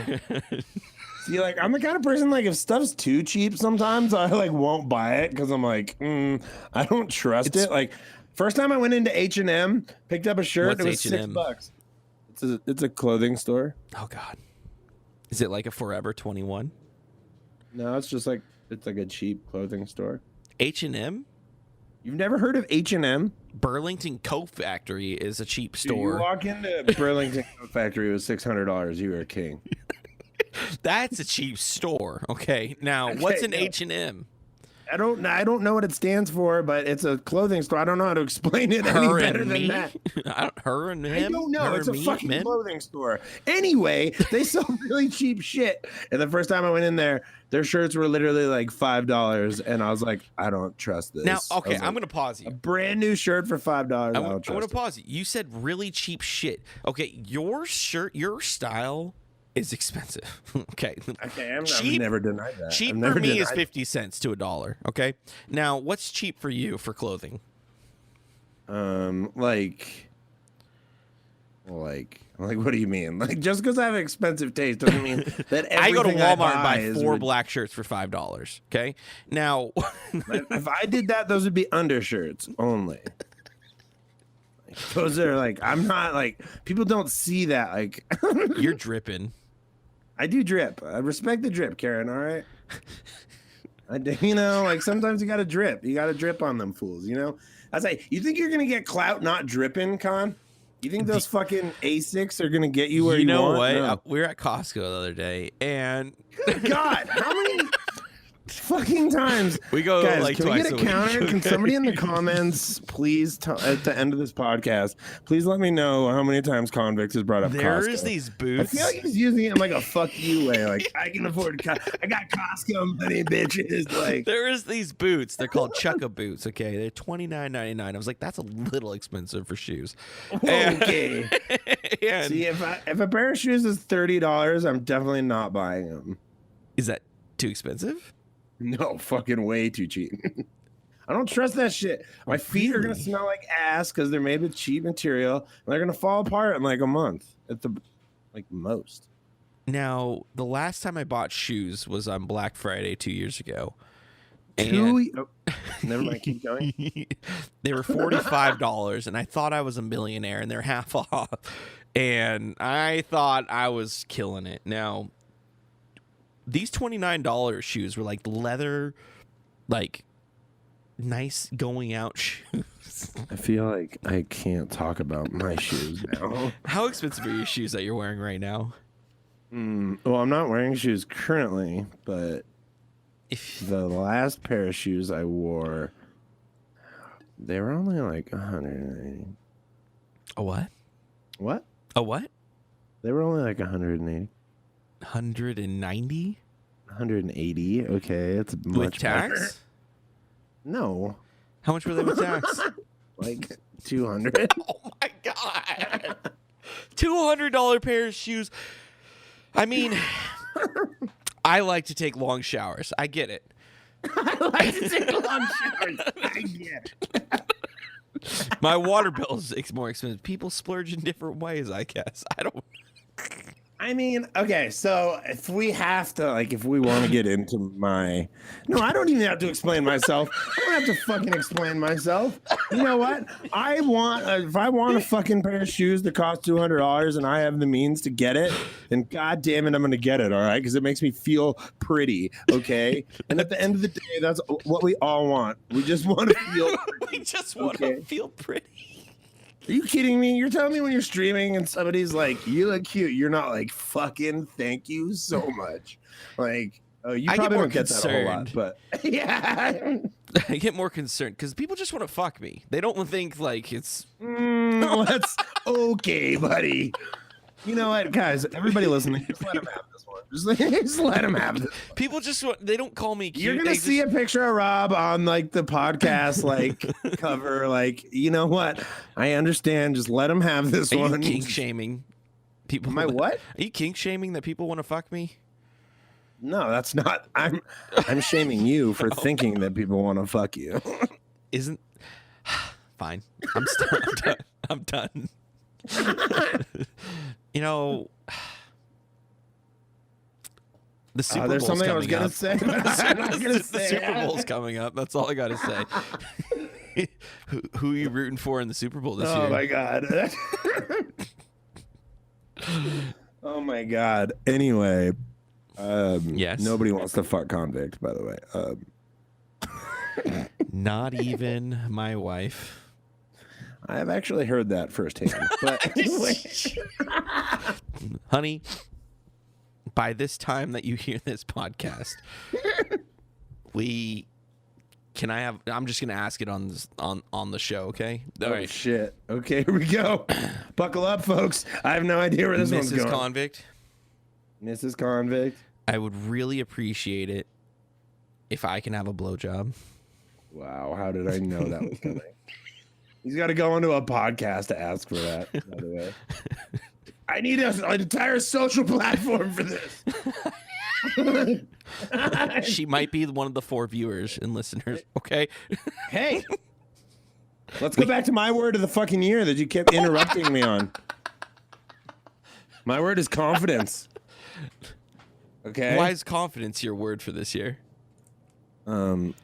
[SPEAKER 1] See, like, I'm the kind of person, like, if stuff's too cheap sometimes, I, like, won't buy it because I'm like, I don't trust it. Like, first time I went into H&M, picked up a shirt, it was H&M? $6. It's a clothing store.
[SPEAKER 2] Oh, God. Is it like a Forever 21?
[SPEAKER 1] No, it's just like, it's like a cheap clothing store.
[SPEAKER 2] H&M?
[SPEAKER 1] You've never heard of H&M?
[SPEAKER 2] Burlington Coat Factory is a cheap store.
[SPEAKER 1] You walk into Burlington Coat Factory with $600, you are a king.
[SPEAKER 2] That's a cheap store. Okay. Now, what's an H&M?
[SPEAKER 1] I don't know what it stands for, but it's a clothing store. I don't know how to explain it any better than that.
[SPEAKER 2] Her and him?
[SPEAKER 1] I don't know. It's a fucking
[SPEAKER 2] men?
[SPEAKER 1] clothing store. Anyway, they sell really cheap shit. And the first time I went in there, their shirts were literally like $5, and I was like, I don't trust this.
[SPEAKER 2] Now, okay,
[SPEAKER 1] like,
[SPEAKER 2] I'm gonna pause you.
[SPEAKER 1] A brand new shirt for $5. I don't trust
[SPEAKER 2] I'm gonna pause you. You said really cheap shit. Okay, your shirt, your style is expensive. Okay.
[SPEAKER 1] I've never denied that.
[SPEAKER 2] Cheap for me is 50 cents to $1. Okay. Now, what's cheap for you for clothing?
[SPEAKER 1] Like, what do you mean? Like, just because I have expensive taste doesn't mean that everything
[SPEAKER 2] I go to Walmart and buy 4
[SPEAKER 1] 4
[SPEAKER 2] black shirts for $5. Okay. Now,
[SPEAKER 1] if I did that, those would be undershirts only. Those are like, I'm not like, people don't see that. Like,
[SPEAKER 2] you're dripping.
[SPEAKER 1] I do drip. I respect the drip, Karen. All right. Like sometimes you got to drip. You got to drip on them fools. You know, I say, you think you're gonna get clout not dripping, Con? You think those fucking Asics are gonna get you where you want?
[SPEAKER 2] What?
[SPEAKER 1] No.
[SPEAKER 2] We were at Costco the other day, and
[SPEAKER 1] God, how many fucking times
[SPEAKER 2] we go?
[SPEAKER 1] Guys,
[SPEAKER 2] like
[SPEAKER 1] can
[SPEAKER 2] twice
[SPEAKER 1] we get a
[SPEAKER 2] week.
[SPEAKER 1] counter? Can somebody in the comments, please, at the end of this podcast, please let me know how many times Konvikt has brought up Costco.
[SPEAKER 2] There's these boots.
[SPEAKER 1] I feel like he's using it in like a fuck you way. Like, I can afford. I got Costco money, bitches. Like,
[SPEAKER 2] there is these boots. They're called Chukka boots. Okay, they're $29.99. I was like, that's a little expensive for shoes.
[SPEAKER 1] Okay.
[SPEAKER 2] And
[SPEAKER 1] see, if a pair of shoes is $30, I'm definitely not buying them.
[SPEAKER 2] Is that too expensive?
[SPEAKER 1] No, fucking way too cheap. I don't trust that shit. My feet are gonna smell like ass because they're made with cheap material, and they're gonna fall apart in like a month at the most.
[SPEAKER 2] Now, the last time I bought shoes was on Black Friday 2 years ago.
[SPEAKER 1] Never mind, keep going.
[SPEAKER 2] They were $45, and I thought I was a millionaire, and they're half off. And I thought I was killing it. Now, these $29 shoes were like leather, like nice going out shoes.
[SPEAKER 1] I feel like I can't talk about my shoes now.
[SPEAKER 2] How expensive are your shoes that you're wearing right now?
[SPEAKER 1] Well, I'm not wearing shoes currently, but the last pair of shoes I wore, they were only like 180.
[SPEAKER 2] A what?
[SPEAKER 1] What?
[SPEAKER 2] A what?
[SPEAKER 1] They were only like 180.
[SPEAKER 2] 190?
[SPEAKER 1] 180. Okay, it's much
[SPEAKER 2] with tax?
[SPEAKER 1] better. No.
[SPEAKER 2] How much were they with tax?
[SPEAKER 1] Like 200.
[SPEAKER 2] Oh my god. $200 pair of shoes. I mean, I like to take long showers. I get it.
[SPEAKER 1] I like to take long showers. I get it.
[SPEAKER 2] My water bill is more expensive. People splurge in different ways, I guess. I don't.
[SPEAKER 1] I mean, okay, so if we have to, like, if we want to get into my... No, I don't even have to explain myself. I don't have to fucking explain myself. You know what? I want, if I want a fucking pair of shoes that cost $200 and I have the means to get it, then god damn it, I'm going to get it, all right? Because it makes me feel pretty, okay? And at the end of the day, that's what we all want. We just want to feel pretty.
[SPEAKER 2] We just want to feel pretty.
[SPEAKER 1] Are you kidding me? You're telling me when you're streaming and somebody's like, you look cute, you're not like, fucking thank you so much. Like, oh, you probably don't get that a whole lot, but yeah.
[SPEAKER 2] I get more concerned because people just want to fuck me. They don't think like it's...
[SPEAKER 1] That's okay, buddy. You know what, guys, everybody listening, just let him have this one. Just let him have this one.
[SPEAKER 2] People just want, they don't call me cute.
[SPEAKER 1] You're going to see a picture of Rob on like the podcast, like cover, like, you know what? I understand. Just let him have this one.
[SPEAKER 2] Are you kink shaming people?
[SPEAKER 1] Am I what?
[SPEAKER 2] Are you kink shaming that people want to fuck me?
[SPEAKER 1] No, that's not. I'm shaming you for thinking that people want to fuck you.
[SPEAKER 2] Isn't fine. I'm done. You know, the Super Bowl's
[SPEAKER 1] there's something
[SPEAKER 2] coming
[SPEAKER 1] I was gonna
[SPEAKER 2] up.
[SPEAKER 1] say, but I'm not gonna
[SPEAKER 2] The
[SPEAKER 1] say
[SPEAKER 2] Super
[SPEAKER 1] it.
[SPEAKER 2] Bowl's coming up. That's all I gotta say. Who are you rooting for in the Super Bowl this year?
[SPEAKER 1] Oh my god. Oh my god. Anyway,
[SPEAKER 2] yes.
[SPEAKER 1] Nobody wants to fuck Convict, by the way.
[SPEAKER 2] Not even my wife.
[SPEAKER 1] I have actually heard that firsthand. But anyway.
[SPEAKER 2] Honey, by this time that you hear this podcast, I'm just gonna ask it on the show, okay? All right.
[SPEAKER 1] Shit. Okay, here we go. Buckle up, folks. I have no idea where this one's going.
[SPEAKER 2] Mrs. Convict.
[SPEAKER 1] Mrs. Convict.
[SPEAKER 2] I would really appreciate it if I can have a blowjob.
[SPEAKER 1] Wow, how did I know that was coming? He's got to go onto a podcast to ask for that, by the way. I need an entire social platform for this.
[SPEAKER 2] She might be one of the 4 viewers and listeners, okay?
[SPEAKER 1] Hey, let's go back to my word of the fucking year that you kept interrupting me on. My word is confidence. Okay.
[SPEAKER 2] Why is confidence your word for this year?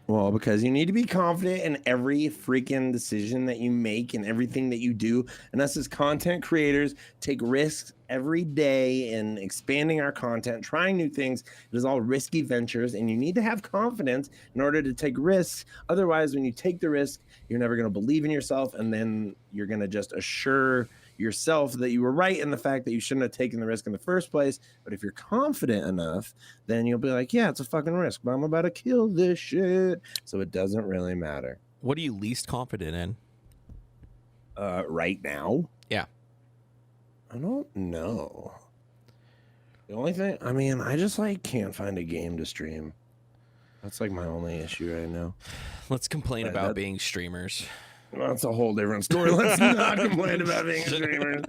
[SPEAKER 1] Well, because you need to be confident in every freaking decision that you make and everything that you do. And us as content creators take risks every day in expanding our content, trying new things. It is all risky ventures, and you need to have confidence in order to take risks. Otherwise, when you take the risk, you're never going to believe in yourself, and then you're going to just assure yourself that you were right in the fact that you shouldn't have taken the risk in the first place. But if you're confident enough, then you'll be like, yeah, it's a fucking risk, but I'm about to kill this shit, so it doesn't really matter.
[SPEAKER 2] What are you least confident in?
[SPEAKER 1] Right now?
[SPEAKER 2] Yeah.
[SPEAKER 1] I don't know. The only thing, I mean, I just like can't find a game to stream. That's like my only issue right now.
[SPEAKER 2] Let's complain about being streamers.
[SPEAKER 1] That's a whole different story. Let's not complain about being a streamer.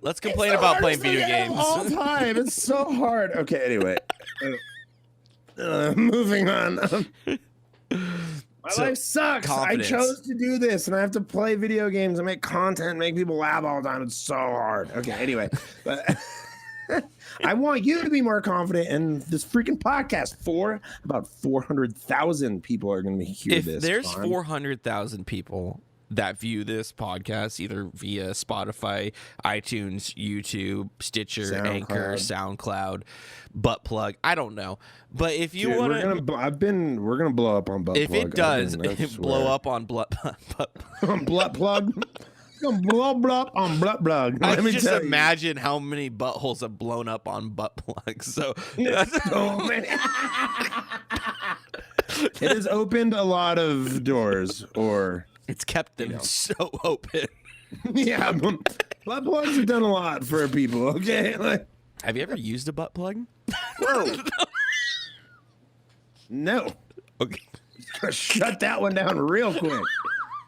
[SPEAKER 2] Let's complain about playing video games
[SPEAKER 1] all time. It's so hard. Okay, anyway. Moving on. My life sucks.
[SPEAKER 2] Confidence.
[SPEAKER 1] I chose to do this, and I have to play video games and make content and make people laugh all the time. It's so hard. Okay, anyway. But I want you to be more confident in this freaking podcast. About 400,000 people are going to hear this.
[SPEAKER 2] If there's 400,000 people that view this podcast either via Spotify, iTunes, YouTube, Stitcher, Anchor, SoundCloud, butt plug. I don't know, but if you want to,
[SPEAKER 1] we're gonna blow up on butt plug.
[SPEAKER 2] If it does, blow up on butt
[SPEAKER 1] on butt plug. Blow up on butt plug.
[SPEAKER 2] I can just imagine how many buttholes have blown up on butt plugs. So
[SPEAKER 1] so many. It has opened a lot of doors, or
[SPEAKER 2] it's kept them so open.
[SPEAKER 1] Yeah, butt plugs have done a lot for people. Okay, like,
[SPEAKER 2] have you ever used a butt plug?
[SPEAKER 1] No. No.
[SPEAKER 2] Okay.
[SPEAKER 1] Shut that one down real quick.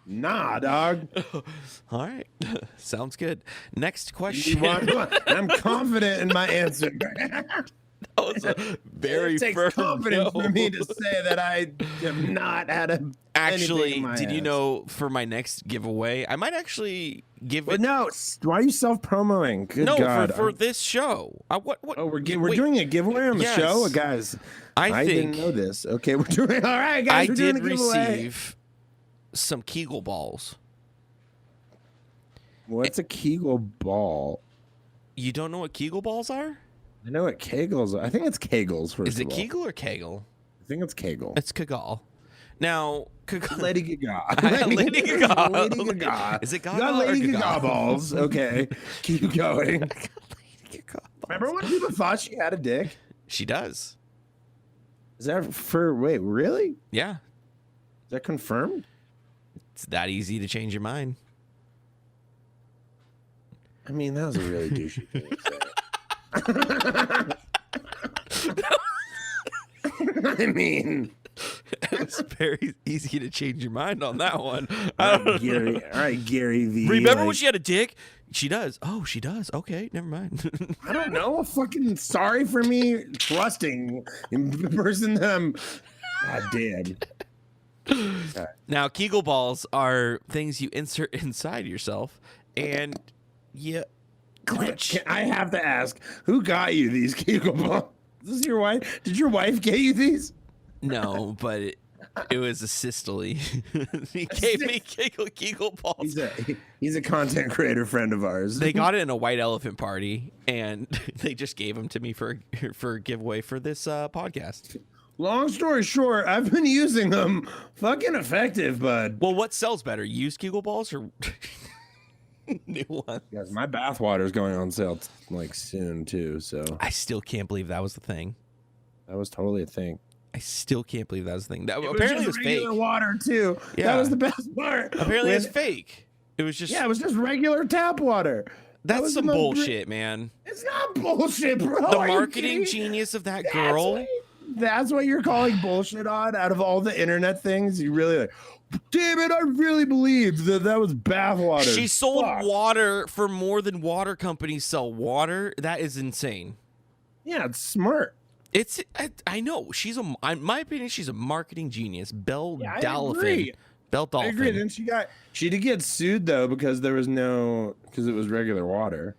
[SPEAKER 1] Nah, dog.
[SPEAKER 2] All right. Sounds good. Next question.
[SPEAKER 1] I'm confident in my answer.
[SPEAKER 2] That was a very
[SPEAKER 1] it takes
[SPEAKER 2] firm
[SPEAKER 1] confidence for me to say that I have not had
[SPEAKER 2] Actually, did you know for my next giveaway, I might actually give it.
[SPEAKER 1] No, why are you self-promoting? Good God.
[SPEAKER 2] For this show. What?
[SPEAKER 1] Oh, we're doing a giveaway on the show, guys. I didn't know this. Okay, we're doing all right, guys. We're doing a giveaway.
[SPEAKER 2] Receive some Kegel balls.
[SPEAKER 1] What's a Kegel ball?
[SPEAKER 2] You don't know what Kegel balls are?
[SPEAKER 1] I know what Kegels are. I think it's Kegels, first
[SPEAKER 2] Is it
[SPEAKER 1] of all.
[SPEAKER 2] Kegel or Kegel?
[SPEAKER 1] I think it's Kegel.
[SPEAKER 2] It's Kegel. Now,
[SPEAKER 1] Lady Gaga.
[SPEAKER 2] Lady Gaga.
[SPEAKER 1] Lady Gaga.
[SPEAKER 2] Is it Gaga?
[SPEAKER 1] You got Lady
[SPEAKER 2] Gaga
[SPEAKER 1] Gaga balls. Okay. Keep going.
[SPEAKER 2] Lady Gaga balls.
[SPEAKER 1] Remember when people thought she had a dick?
[SPEAKER 2] She does.
[SPEAKER 1] Is that for, wait, really?
[SPEAKER 2] Yeah.
[SPEAKER 1] Is that confirmed?
[SPEAKER 2] It's that easy to change your mind.
[SPEAKER 1] I mean, that was a really douchey thing to say. I mean,
[SPEAKER 2] it was very easy to change your mind on that one.
[SPEAKER 1] All right, Gary V.
[SPEAKER 2] Remember when she had a dick? She does. Oh, she does. Okay, never mind.
[SPEAKER 1] I don't know. Fucking sorry for me trusting the person that I'm. God damn.
[SPEAKER 2] Now, Kegel balls are things you insert inside yourself, and you clench.
[SPEAKER 1] I have to ask, who got you these Kegel balls? Is this your wife? Did your wife get you these?
[SPEAKER 2] No, but it was a systole. He gave me Kegel balls.
[SPEAKER 1] He's a content creator friend of ours.
[SPEAKER 2] They got it in a white elephant party, and they just gave them to me for a giveaway for this podcast.
[SPEAKER 1] Long story short, I've been using them. Fucking effective, bud.
[SPEAKER 2] Well, what sells better, used Kegel balls or new ones?
[SPEAKER 1] Yes, my bathwater is going on sale like soon too. So
[SPEAKER 2] I still can't believe that was the thing.
[SPEAKER 1] That was totally a thing.
[SPEAKER 2] I still can't believe that was the thing. Apparently it was fake.
[SPEAKER 1] Water too. Yeah, that was the best part.
[SPEAKER 2] Apparently it's fake. It was just
[SPEAKER 1] it was just regular tap water.
[SPEAKER 2] That's some bullshit, man.
[SPEAKER 1] It's not bullshit, bro.
[SPEAKER 2] The marketing genius of that girl.
[SPEAKER 1] That's what you're calling bullshit on out of all the internet things. You really like, damn it, I really believed that was bathwater.
[SPEAKER 2] She sold water for more than water companies sell water. That is insane.
[SPEAKER 1] Yeah, it's smart.
[SPEAKER 2] I know. In my opinion, she's a marketing genius. Belle Dolphin.
[SPEAKER 1] I agree. Then she did get sued though because it was regular water.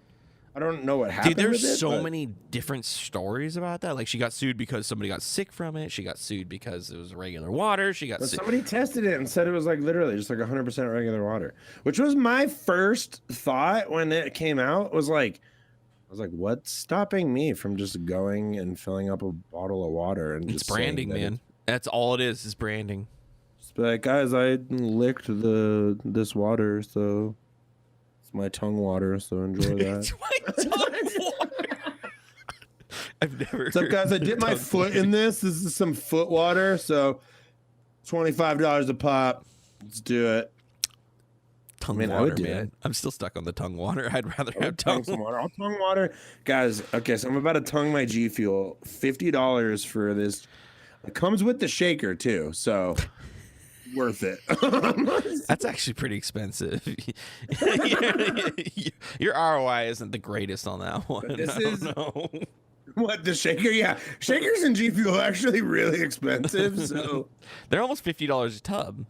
[SPEAKER 1] I don't know what happened.
[SPEAKER 2] Dude, there's so many different stories about that. Like she got sued because somebody got sick from it. She got sued because it was regular water. She got sued.
[SPEAKER 1] Somebody tested it and said it was like literally just like 100% regular water, which was my first thought when it came out. Was like, I was like, what's stopping me from just going and filling up a bottle of water? And
[SPEAKER 2] it's branding, man. That's all it is branding.
[SPEAKER 1] Just be like, guys, I licked this water, so. My tongue water, so enjoy that.
[SPEAKER 2] It's my tongue water. I've never.
[SPEAKER 1] What's up, guys? I dipped my foot in this. This is some foot water, so $25 a pop. Let's do it.
[SPEAKER 2] Tongue water, I would do man. It. I'm still stuck on the tongue water. I'd rather have tongue
[SPEAKER 1] water. I'll tongue water, guys. Okay, so I'm about to tongue my G Fuel. $50 for this. It comes with the shaker too, so. Worth it.
[SPEAKER 2] That's actually pretty expensive. Your ROI isn't the greatest on that one. But this is
[SPEAKER 1] what the shaker. Yeah, shakers and G Fuel are actually really expensive. So
[SPEAKER 2] they're almost $50 a tub.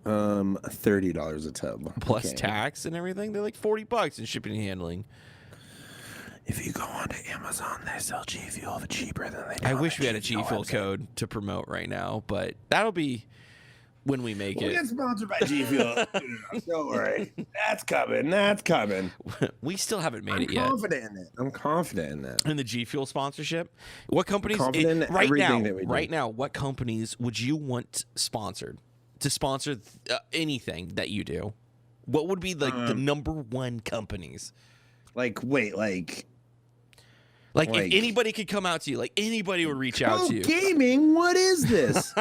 [SPEAKER 1] $30 a tub
[SPEAKER 2] plus tax and everything. They're like $40 in shipping and handling.
[SPEAKER 1] If you go onto Amazon, they sell G Fuel cheaper than they do.
[SPEAKER 2] I wish we had a G Fuel code to promote right now, but that'll be. when we make
[SPEAKER 1] we'll
[SPEAKER 2] it.
[SPEAKER 1] get sponsored by G Fuel. Don't worry. That's coming.
[SPEAKER 2] We still haven't made it
[SPEAKER 1] yet. I'm confident in that.
[SPEAKER 2] In the G Fuel sponsorship, what companies?
[SPEAKER 1] Confident in everything that we do.
[SPEAKER 2] Right now, what companies would you want sponsored to sponsor anything that you do? What would be like the number one companies?
[SPEAKER 1] Like
[SPEAKER 2] if anybody could come out to you, like anybody would reach out to you.
[SPEAKER 1] Gaming, what is this?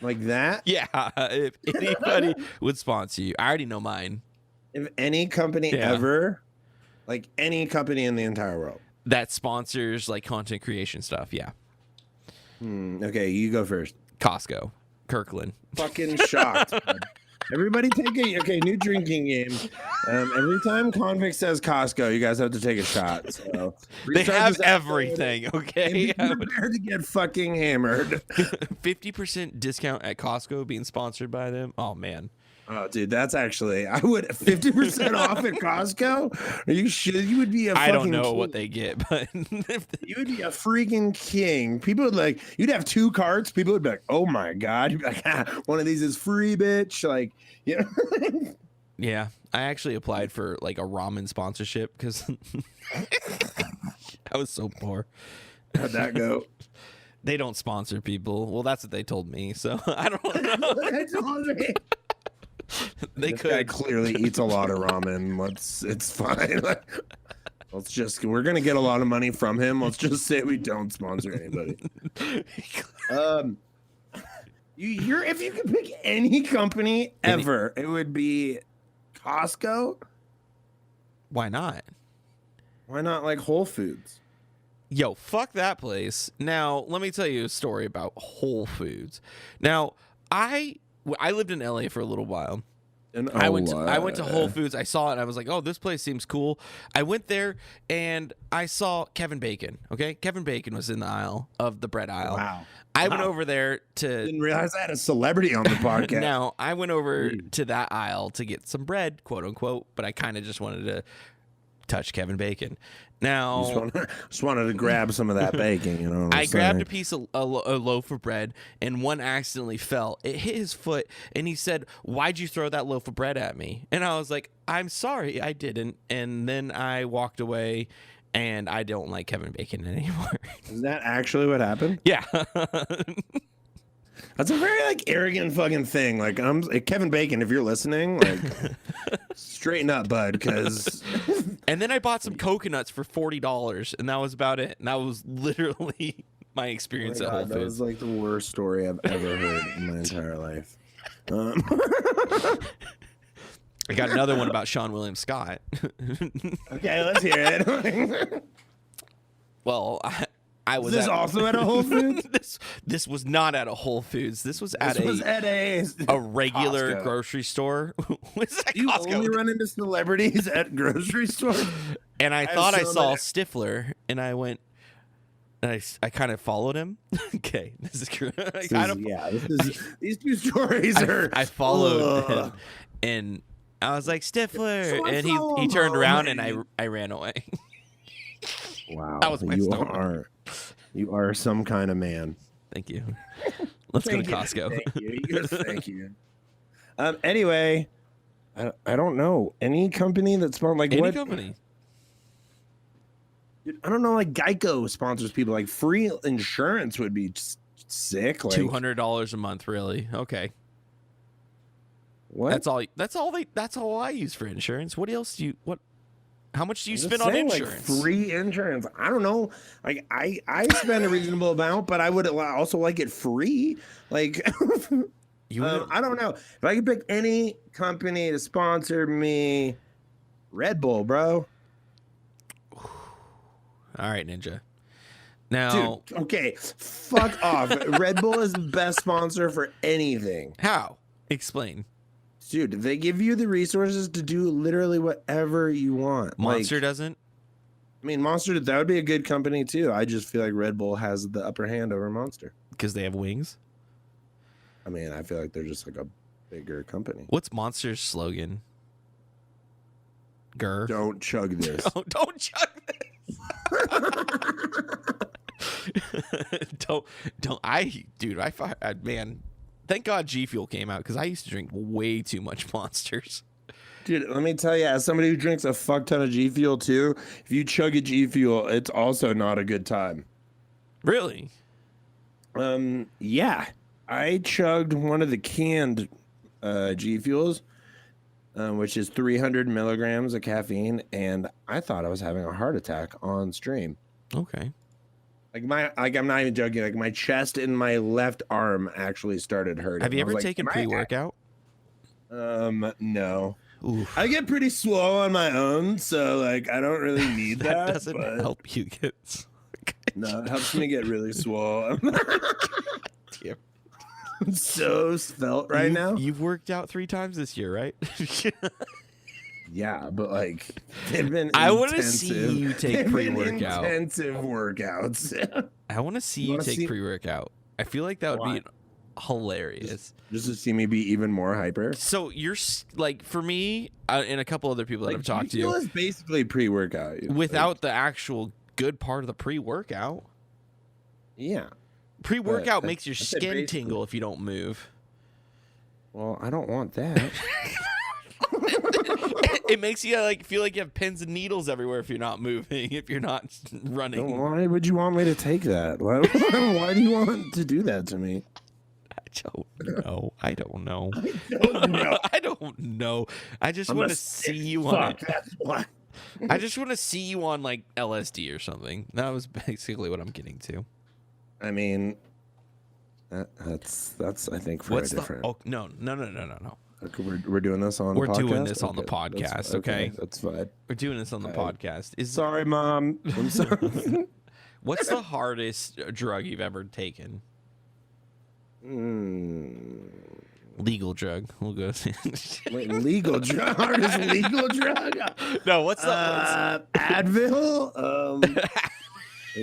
[SPEAKER 1] Like that?
[SPEAKER 2] Yeah, if anybody would sponsor you. I already know mine.
[SPEAKER 1] If any company ever, like any company in the entire world.
[SPEAKER 2] That sponsors like content creation stuff, yeah.
[SPEAKER 1] Okay, you go first.
[SPEAKER 2] Costco. Kirkland.
[SPEAKER 1] Fucking shocked. Everybody take new drinking game. Every time Konvikt says Costco, you guys have to take a shot. So
[SPEAKER 2] they have everything, okay?
[SPEAKER 1] I'm prepared to get fucking hammered.
[SPEAKER 2] 50% discount at Costco being sponsored by them. Oh man.
[SPEAKER 1] Oh, dude, that's actually I would 50% off at Costco. Are you sure you would be a fucking
[SPEAKER 2] I don't know
[SPEAKER 1] king.
[SPEAKER 2] what they get, but
[SPEAKER 1] you would be a freaking king. People would you'd have 2 carts. People would be like, oh my God. You'd be like, one of these is free, bitch. Like, you know.
[SPEAKER 2] Yeah. I actually applied for like a ramen sponsorship because I was so poor.
[SPEAKER 1] How'd that go?
[SPEAKER 2] They don't sponsor people. Well, that's what they told me. So I don't know.
[SPEAKER 1] They told me.
[SPEAKER 2] They
[SPEAKER 1] this
[SPEAKER 2] could.
[SPEAKER 1] guy clearly eats a lot of ramen. It's fine. We're gonna get a lot of money from him. Let's just say we don't sponsor anybody. If you could pick any company ever, it would be Costco.
[SPEAKER 2] Why not?
[SPEAKER 1] Why not like Whole Foods?
[SPEAKER 2] Yo, fuck that place. Now, let me tell you a story about Whole Foods. Now, I lived in LA for a little while. And I went to Whole Foods. I saw it and I was like, "Oh, this place seems cool." I went there and I saw Kevin Bacon. Okay, Kevin Bacon was in the aisle of the bread aisle.
[SPEAKER 1] Wow.
[SPEAKER 2] I went over there to.
[SPEAKER 1] Didn't realize I had a celebrity on the podcast.
[SPEAKER 2] Now I went over to that aisle to get some bread, quote unquote, but I kind of just wanted to touch Kevin Bacon. Now,
[SPEAKER 1] just wanted to grab some of that bacon, you know.
[SPEAKER 2] I grabbed a piece of a loaf of bread, and one accidentally fell. It hit his foot, and he said, "Why'd you throw that loaf of bread at me?" And I was like, "I'm sorry, I didn't." And then I walked away, and I don't like Kevin Bacon anymore.
[SPEAKER 1] Is that actually what happened?
[SPEAKER 2] Yeah.
[SPEAKER 1] That's a very arrogant fucking thing. Kevin Bacon, if you're listening, straighten up, bud. Because
[SPEAKER 2] and then I bought some coconuts for $40, and that was about it. And that was literally my experience at Whole Foods.
[SPEAKER 1] That was the worst story I've ever heard in my entire life.
[SPEAKER 2] I got another one about Sean William Scott.
[SPEAKER 1] Okay, let's hear it.
[SPEAKER 2] Well, I was.
[SPEAKER 1] Was this also at a Whole Foods?
[SPEAKER 2] This was not at a Whole Foods. This was at a regular
[SPEAKER 1] Costco.
[SPEAKER 2] Grocery store.
[SPEAKER 1] You
[SPEAKER 2] Costco?
[SPEAKER 1] only run into celebrities at grocery stores?
[SPEAKER 2] And I thought I saw Stifler, and I went. And I kind of followed him. Okay, this is true.
[SPEAKER 1] These two stories are.
[SPEAKER 2] I followed him, and I was like Stifler, and he turned around, and I ran away.
[SPEAKER 1] Wow,
[SPEAKER 2] that was my story.
[SPEAKER 1] You are some kind of man.
[SPEAKER 2] Thank you. Let's go to Costco.
[SPEAKER 1] Thank you. Anyway, I don't know any company that sponsors
[SPEAKER 2] any company.
[SPEAKER 1] Dude, I don't know. Geico sponsors people. Free insurance would be sick.
[SPEAKER 2] $200 a month, really? Okay.
[SPEAKER 1] What?
[SPEAKER 2] That's all I use for insurance. What else do you? What? How much do you spend on insurance?
[SPEAKER 1] Free insurance. I don't know. I spend a reasonable amount, but I would also like it free. I don't know. If I could pick any company to sponsor me, Red Bull, bro.
[SPEAKER 2] All right, Ninja. Now,
[SPEAKER 1] dude, okay, fuck off. Red Bull is the best sponsor for anything.
[SPEAKER 2] How? Explain.
[SPEAKER 1] Dude, they give you the resources to do literally whatever you want.
[SPEAKER 2] Monster doesn't?
[SPEAKER 1] I mean, Monster, that would be a good company too. I just feel like Red Bull has the upper hand over Monster.
[SPEAKER 2] Because they have wings?
[SPEAKER 1] I mean, I feel like they're just a bigger company.
[SPEAKER 2] What's Monster's slogan? Grr.
[SPEAKER 1] Don't chug this.
[SPEAKER 2] Don't chug this. Dude, man, thank God G Fuel came out because I used to drink way too much Monsters.
[SPEAKER 1] Dude, let me tell you, as somebody who drinks a fuck ton of G Fuel too, if you chug a G Fuel, it's also not a good time.
[SPEAKER 2] Really?
[SPEAKER 1] Yeah. I chugged one of the canned G Fuels, which is 300 milligrams of caffeine, and I thought I was having a heart attack on stream.
[SPEAKER 2] Okay.
[SPEAKER 1] Like I'm not even joking. Like my chest and my left arm actually started hurting.
[SPEAKER 2] Have you ever taken pre-workout?
[SPEAKER 1] No.
[SPEAKER 2] Oof.
[SPEAKER 1] I get pretty swole on my own, so like I don't really need that.
[SPEAKER 2] That doesn't help you get.
[SPEAKER 1] No, it helps me get really swole. I'm so svelte right now.
[SPEAKER 2] You've worked out 3 times this year, right?
[SPEAKER 1] Yeah, but like they've been.
[SPEAKER 2] I want to see you take pre-workout.
[SPEAKER 1] Intensive workouts.
[SPEAKER 2] I want to see you take pre-workout. I feel like that would be hilarious.
[SPEAKER 1] Just to see me be even more hyper.
[SPEAKER 2] So you're like, for me and a couple other people that I've talked to,
[SPEAKER 1] is basically pre-workout
[SPEAKER 2] without the actual good part of the pre-workout.
[SPEAKER 1] Yeah,
[SPEAKER 2] pre-workout makes your skin tingle if you don't move.
[SPEAKER 1] Well, I don't want that.
[SPEAKER 2] It makes you like feel like you have pins and needles everywhere if you're not moving, if you're not running.
[SPEAKER 1] Why would you want me to take that? Why do you want to do that to me?
[SPEAKER 2] I don't know. I don't know. I just want to see you on it.
[SPEAKER 1] That's why.
[SPEAKER 2] I just want to see you on like LSD or something. That was basically what I'm getting to.
[SPEAKER 1] I mean, that's I think for a different.
[SPEAKER 2] No.
[SPEAKER 1] Okay, we're doing this on.
[SPEAKER 2] We're
[SPEAKER 1] the podcast?
[SPEAKER 2] doing this on the podcast. Okay,
[SPEAKER 1] that's fine.
[SPEAKER 2] We're doing this on the podcast.
[SPEAKER 1] Sorry, Mom. I'm sorry.
[SPEAKER 2] What's the hardest drug you've ever taken? Legal drug. We'll go.
[SPEAKER 1] Wait, legal drug? Hardest legal drug?
[SPEAKER 2] No. What's the
[SPEAKER 1] Advil?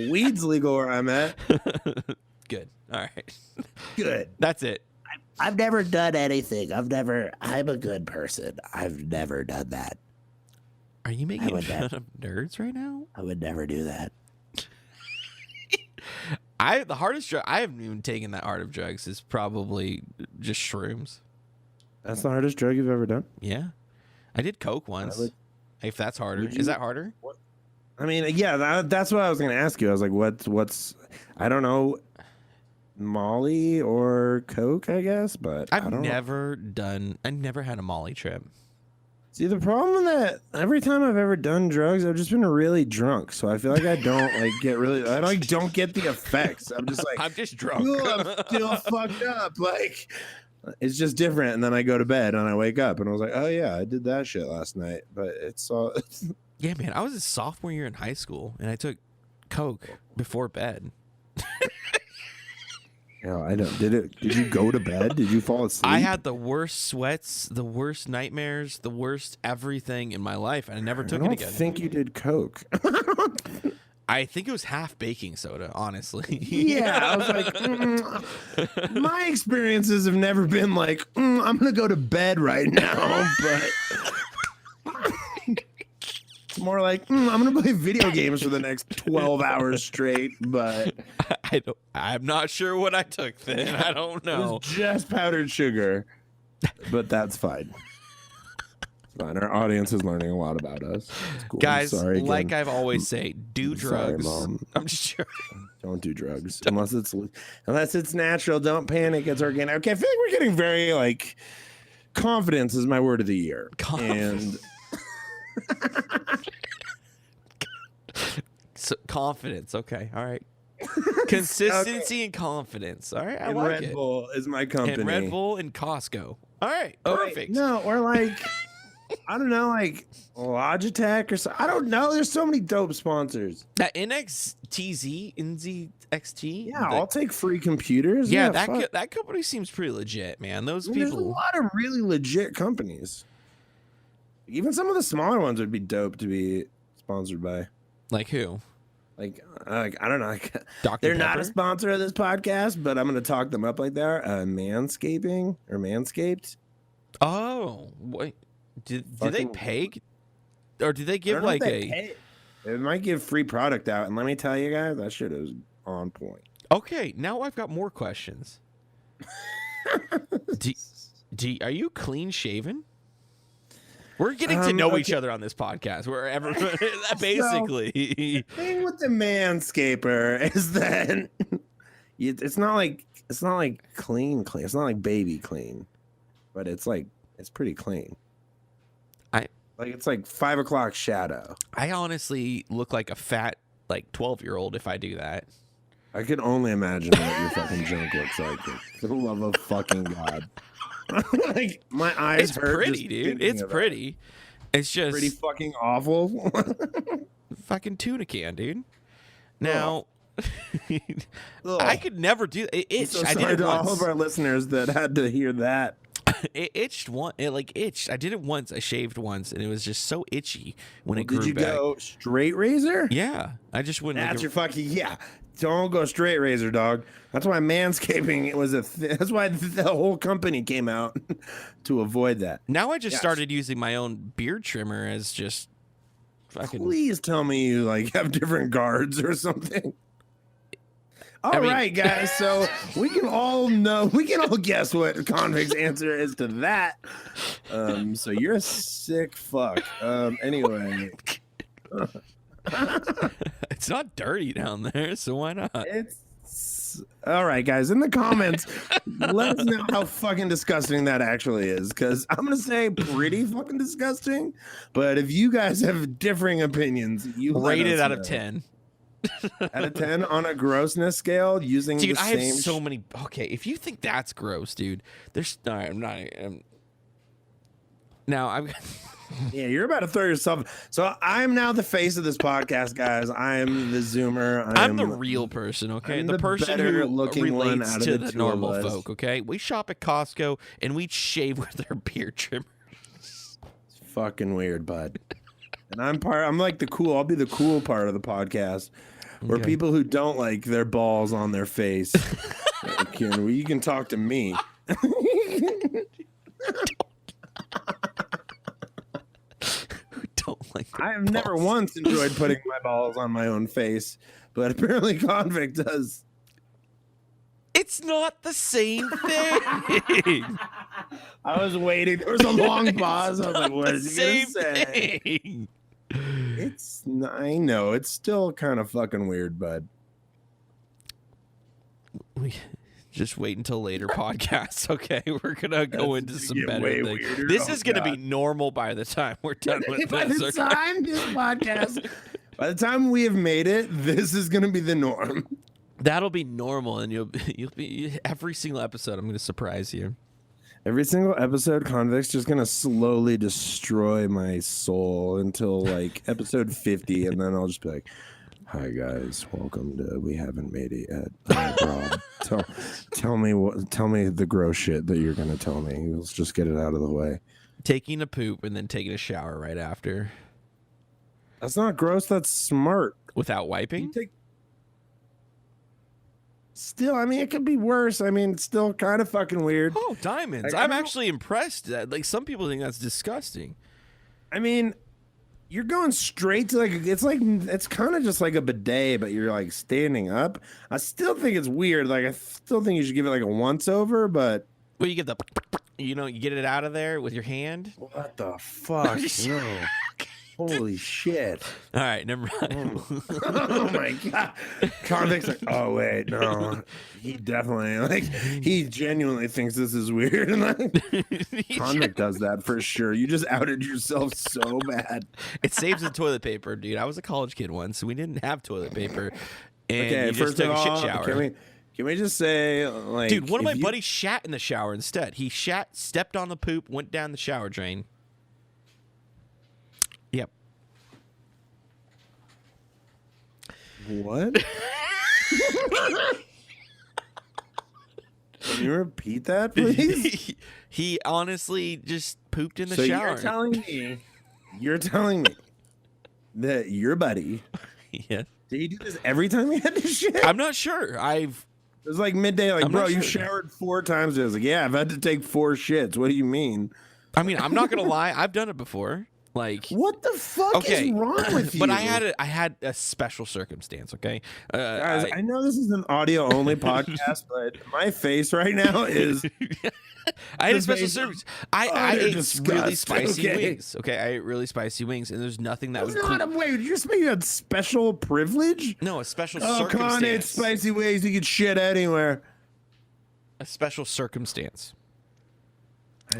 [SPEAKER 1] Weed's legal where I'm at.
[SPEAKER 2] Good. All right.
[SPEAKER 1] Good.
[SPEAKER 2] That's it.
[SPEAKER 1] I've never done anything. I'm a good person. I've never done that.
[SPEAKER 2] Are you making fun of nerds right now?
[SPEAKER 1] I would never do that.
[SPEAKER 2] The hardest drug, I haven't even taken that hard of drugs, is probably just shrooms.
[SPEAKER 1] That's the hardest drug you've ever done?
[SPEAKER 2] Yeah. I did coke once. If that's harder. Is that harder?
[SPEAKER 1] I mean, yeah, that's what I was going to ask you. I was like, what's, I don't know, Molly or coke, I guess, but
[SPEAKER 2] I never had a Molly trip.
[SPEAKER 1] See, the problem that every time I've ever done drugs, I've just been really drunk. So I feel like I don't don't get the effects. I'm just like,
[SPEAKER 2] I'm just drunk.
[SPEAKER 1] I'm still fucked up. Like, it's just different. And then I go to bed and I wake up and I was like, oh yeah, I did that shit last night. But it's all.
[SPEAKER 2] Yeah, man. I was a sophomore year in high school and I took coke before bed.
[SPEAKER 1] No, I don't. Did you go to bed? Did you fall asleep?
[SPEAKER 2] I had the worst sweats, the worst nightmares, the worst everything in my life, and I never took it again.
[SPEAKER 1] I think you did coke.
[SPEAKER 2] I think it was half baking soda, honestly.
[SPEAKER 1] Yeah, I was like, my experiences have never been like, I'm gonna go to bed right now, but it's more like, I'm gonna play video games for the next 12 hours straight. But
[SPEAKER 2] I'm not sure what I took then. I don't know.
[SPEAKER 1] It was just powdered sugar, but that's fine. Fine. Our audience is learning a lot about us. Cool.
[SPEAKER 2] Guys, like I've always say, do drugs.
[SPEAKER 1] Sorry, Mom.
[SPEAKER 2] I'm just joking.
[SPEAKER 1] Don't do drugs unless it's natural. Don't panic. It's organic. Okay, I feel like we're getting very like confidence is my word of the year. And
[SPEAKER 2] so, confidence. Okay, all right. Consistency and confidence. All right, I like
[SPEAKER 1] Red
[SPEAKER 2] it.
[SPEAKER 1] Bull is my company.
[SPEAKER 2] And Red Bull and Costco. All right, perfect.
[SPEAKER 1] No, or like. I don't know, like Logitech or so. I don't know. There's so many dope sponsors.
[SPEAKER 2] That NZXT.
[SPEAKER 1] Yeah, I'll take free computers.
[SPEAKER 2] Yeah, that company seems pretty legit, man. Those people.
[SPEAKER 1] There's a lot of really legit companies. Even some of the smaller ones would be dope to be sponsored by.
[SPEAKER 2] Like who?
[SPEAKER 1] Like I don't know. Like,
[SPEAKER 2] Dr.
[SPEAKER 1] they're
[SPEAKER 2] Pepper?
[SPEAKER 1] not a sponsor of this podcast, but I'm going to talk them up like they are. Manscaping or Manscaped.
[SPEAKER 2] Oh, wait. Did they pay, or did they give like
[SPEAKER 1] they might give free product out, and let me tell you guys, that shit is on point.
[SPEAKER 2] Okay, now I've got more questions. Are you clean shaven? We're getting to know each other on this podcast. We're basically.
[SPEAKER 1] So, the thing with the manscaper is that it's not like clean. It's not like baby clean, but it's pretty clean. It's like 5 o'clock shadow.
[SPEAKER 2] I honestly look like a fat 12-year-old if I do that.
[SPEAKER 1] I can only imagine what your fucking junk looks like. For the love of fucking God. Like my eyes
[SPEAKER 2] it's
[SPEAKER 1] hurt.
[SPEAKER 2] Pretty, dude. It's pretty. It's just
[SPEAKER 1] pretty fucking awful.
[SPEAKER 2] Fucking tuna can, dude. Now, I could never do it. Itched.
[SPEAKER 1] So
[SPEAKER 2] I did it once.
[SPEAKER 1] All of our listeners that had to hear that.
[SPEAKER 2] It itched one. It itched. I did it once. I shaved once, and it was just so itchy when it grew back.
[SPEAKER 1] Did you go straight razor?
[SPEAKER 2] Yeah, I just wouldn't.
[SPEAKER 1] That's your fucking Don't go straight razor, dog. That's why manscaping that's why the whole company came out to avoid that.
[SPEAKER 2] Now I just started using my own beard trimmer as just fucking.
[SPEAKER 1] Please tell me you have different guards or something. All right, guys. So we can all guess what Convict's answer is to that. So you're a sick fuck. Anyway.
[SPEAKER 2] It's not dirty down there, so why not?
[SPEAKER 1] It's all right, guys. In the comments, let us know how fucking disgusting that actually is, because I'm gonna say pretty fucking disgusting. But if you guys have differing opinions, you
[SPEAKER 2] rate it out of 10.
[SPEAKER 1] Out of 10 on a grossness scale using
[SPEAKER 2] dude,
[SPEAKER 1] the
[SPEAKER 2] I
[SPEAKER 1] same
[SPEAKER 2] have so many. Okay, if you think that's gross, dude, there's no. I'm
[SPEAKER 1] Yeah, you're about to throw yourself. So I'm now the face of this podcast, guys. I'm the Zoomer.
[SPEAKER 2] I'm the real person, okay?
[SPEAKER 1] I'm
[SPEAKER 2] the person who
[SPEAKER 1] looking one
[SPEAKER 2] relates
[SPEAKER 1] out of
[SPEAKER 2] to
[SPEAKER 1] the
[SPEAKER 2] the normal folk, okay? We shop at Costco and we shave with our beard trimmer.
[SPEAKER 1] It's fucking weird, bud. And I'm like the cool. I'll be the cool part of the podcast, where people who don't like their balls on their face you can talk to me. I have never once enjoyed putting my balls on my own face, but apparently Konvikt does.
[SPEAKER 2] It's not the same thing.
[SPEAKER 1] I was waiting. There was a long pause. I was like, what is he going to say?
[SPEAKER 2] Thing.
[SPEAKER 1] I know. It's still kind of fucking weird, bud.
[SPEAKER 2] We just wait until later podcasts, okay? We're going to go into some better things.
[SPEAKER 1] Weirder.
[SPEAKER 2] This is going to be normal by the time we're done with
[SPEAKER 1] by
[SPEAKER 2] this.
[SPEAKER 1] The time this podcast, by the time we have made it, this is going to be the norm.
[SPEAKER 2] That'll be normal, and you'll be every single episode. I'm going to surprise you.
[SPEAKER 1] Every single episode, Konvikt's just going to slowly destroy my soul until episode 50, and then I'll just be like, "Hi guys, welcome to We Haven't Made It Yet." Rob, tell me the gross shit that you're going to tell me. Let's just get it out of the way.
[SPEAKER 2] Taking a poop and then taking a shower right after.
[SPEAKER 1] That's not gross. That's smart.
[SPEAKER 2] Without wiping?
[SPEAKER 1] Still, I mean, it could be worse. I mean, it's still kind of fucking weird.
[SPEAKER 2] Oh, diamonds. I'm actually impressed. Some people think that's disgusting.
[SPEAKER 1] I mean, you're going straight to it's kind of just like a bidet, but you're standing up. I still think it's weird. I still think you should give it a once over, but.
[SPEAKER 2] Well, you get you get it out of there with your hand.
[SPEAKER 1] What the fuck? No. Holy shit.
[SPEAKER 2] All right, never mind.
[SPEAKER 1] Oh my God. Konvikt's like, oh wait, no. He definitely he genuinely thinks this is weird. And Konvikt does that for sure. You just outed yourself so bad.
[SPEAKER 2] It saves the toilet paper, dude. I was a college kid once, so we didn't have toilet paper. And
[SPEAKER 1] okay,
[SPEAKER 2] you just took a shit shower.
[SPEAKER 1] Can we just say,
[SPEAKER 2] dude, one of my buddies shat in the shower instead. He stepped on the poop, went down the shower drain. Yep.
[SPEAKER 1] What? Can you repeat that, please?
[SPEAKER 2] He honestly just pooped in the shower.
[SPEAKER 1] You're telling me that your buddy.
[SPEAKER 2] Yeah.
[SPEAKER 1] Did he do this every time he had to shit?
[SPEAKER 2] I'm not sure. It
[SPEAKER 1] was midday. Bro, you showered 4 times. I was like, yeah, I've had to take 4 shits. What do you mean?
[SPEAKER 2] I mean, I'm not gonna lie. I've done it before. Like,
[SPEAKER 1] what the fuck is wrong with you?
[SPEAKER 2] But I had a special circumstance. Okay,
[SPEAKER 1] guys, I know this is an audio only podcast, but my face right now is.
[SPEAKER 2] I had a special service. I ate
[SPEAKER 1] disgust,
[SPEAKER 2] really spicy
[SPEAKER 1] okay?
[SPEAKER 2] wings. Okay, I ate really spicy wings, and there's nothing that would.
[SPEAKER 1] Wait, did you just make that special privilege?
[SPEAKER 2] No, a special
[SPEAKER 1] Con
[SPEAKER 2] circumstance.
[SPEAKER 1] ate spicy wings. You can shit anywhere.
[SPEAKER 2] A special circumstance.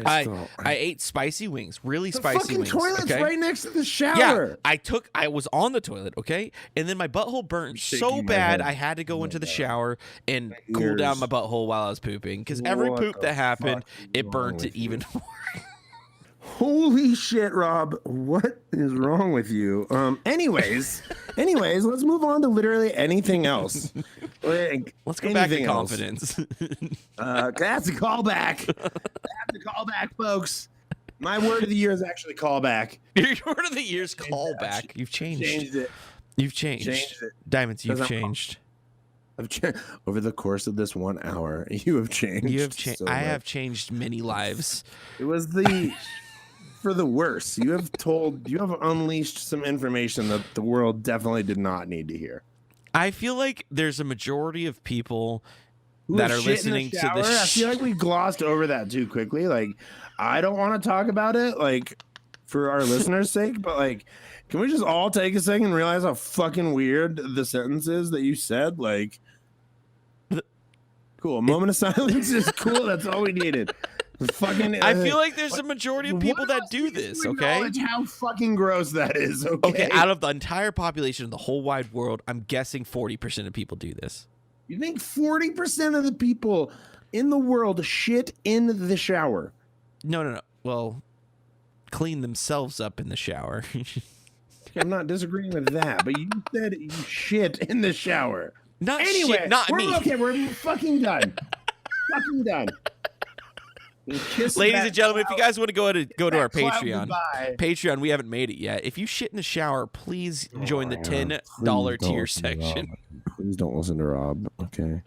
[SPEAKER 2] I ate spicy wings, really spicy wings.
[SPEAKER 1] The fucking toilet's right next to the shower.
[SPEAKER 2] Yeah, I was on the toilet, okay, and then my butthole burned so bad I had to go into the shower and cool down my butthole while I was pooping because every poop that happened, it burnt it even more.
[SPEAKER 1] Holy shit, Rob! What is wrong with you? Anyways, let's move on to literally anything else.
[SPEAKER 2] Let's go back to confidence.
[SPEAKER 1] That's a callback. That's a callback, folks. My word of the year is actually callback.
[SPEAKER 2] Your word of the year is callback. You've changed
[SPEAKER 1] it.
[SPEAKER 2] You've changed. Diamonds, you've changed.
[SPEAKER 1] Over the course of this 1 hour, you have changed.
[SPEAKER 2] You have changed. I have changed many lives.
[SPEAKER 1] It was for the worse. You have unleashed some information that the world definitely did not need to hear.
[SPEAKER 2] I feel like there's a majority of people that are listening to this.
[SPEAKER 1] I feel like we glossed over that too quickly. Like, I don't want to talk about it, like, for our listeners' sake, but like, can we just all take a second and realize how fucking weird the sentence is that you said? Like, cool. A moment of silence is cool. That's all we needed. Fucking.
[SPEAKER 2] I feel like there's a majority of people that do this. Okay,
[SPEAKER 1] how fucking gross that is.
[SPEAKER 2] Okay, out of the entire population of the whole wide world, I'm guessing 40% of people do this.
[SPEAKER 1] You think 40% of the people in the world shit in the shower?
[SPEAKER 2] No. Well, clean themselves up in the shower.
[SPEAKER 1] I'm not disagreeing with that, but you said you shit in the shower.
[SPEAKER 2] Not me.
[SPEAKER 1] Okay, we're fucking done. Fucking done.
[SPEAKER 2] Ladies and gentlemen, if you guys want to go to our Patreon, we haven't made it yet. If you shit in the shower, please join the $10 tier section.
[SPEAKER 1] Please don't listen to Rob. Okay,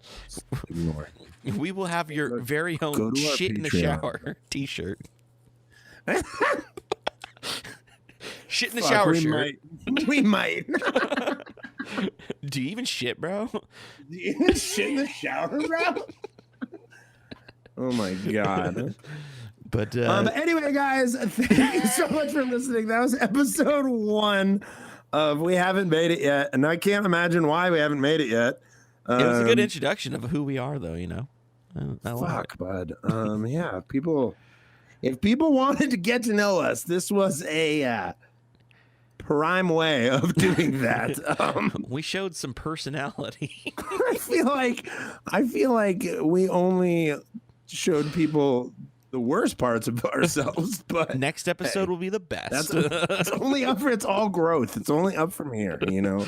[SPEAKER 1] ignore.
[SPEAKER 2] We will have your very own shit in the shower T-shirt. Shit in the shower shirt.
[SPEAKER 1] We might.
[SPEAKER 2] Do you even shit, bro?
[SPEAKER 1] Do you even shit in the shower, bro? Oh my god.
[SPEAKER 2] But
[SPEAKER 1] anyway, guys, thank you so much for listening. That was episode 1 of We Haven't Made It Yet, and I can't imagine why we haven't made it yet.
[SPEAKER 2] It was a good introduction of who we are, though. You know.
[SPEAKER 1] Fuck, bud. Yeah, if people wanted to get to know us, this was a prime way of doing that.
[SPEAKER 2] We showed some personality.
[SPEAKER 1] I feel like we only showed people the worst parts of ourselves, but
[SPEAKER 2] next episode will be the best.
[SPEAKER 1] It's only up for it's all growth. It's only up from here, you know.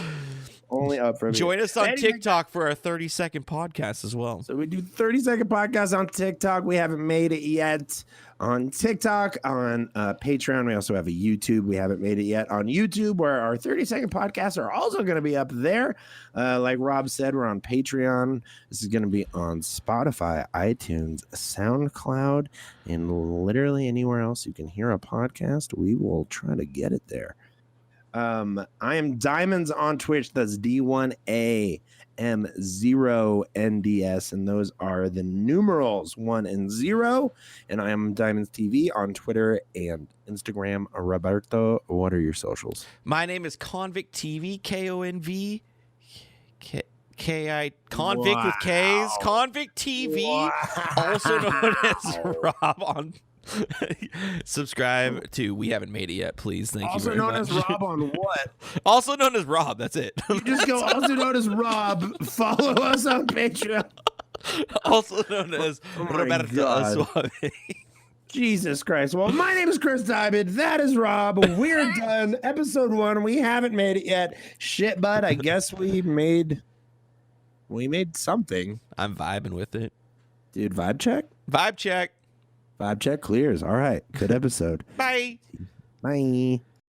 [SPEAKER 1] Only up from
[SPEAKER 2] Join us on TikTok for our 30-second podcast as well.
[SPEAKER 1] So we do 30-second podcasts on TikTok. We haven't made it yet on TikTok. On Patreon, we also have a YouTube. We haven't made it yet on YouTube, where our 30-second podcasts are also going to be up there. Like Rob said, we're on Patreon. This is going to be on Spotify, iTunes, SoundCloud, and literally anywhere else you can hear a podcast. We will try to get it there. I am Diamonds on Twitch. That's D1AM0NDS, and those are the numerals 1 and 0. And I am Diamonds TV on Twitter and Instagram. Roberto, what are your socials?
[SPEAKER 2] My name is KonviktTV, KONV. Konvikt with K's. KonviktTV, also known as Rob on. Subscribe to We Haven't Made It Yet, please. Thank you very much.
[SPEAKER 1] Also known as Rob on what?
[SPEAKER 2] Also known as Rob. That's it.
[SPEAKER 1] You just go also known as Rob. Follow us on Patreon.
[SPEAKER 2] Also known as Roberto Suave.
[SPEAKER 1] Jesus Christ. Well, my name is Chris Diamond. That is Rob. We're done. Episode 1. We haven't made it yet. Shit, bud. I guess we made something.
[SPEAKER 2] I'm vibing with it.
[SPEAKER 1] Dude, vibe check?
[SPEAKER 2] Vibe check.
[SPEAKER 1] Vibe check clears. All right. Good episode.
[SPEAKER 2] Bye.
[SPEAKER 1] Bye.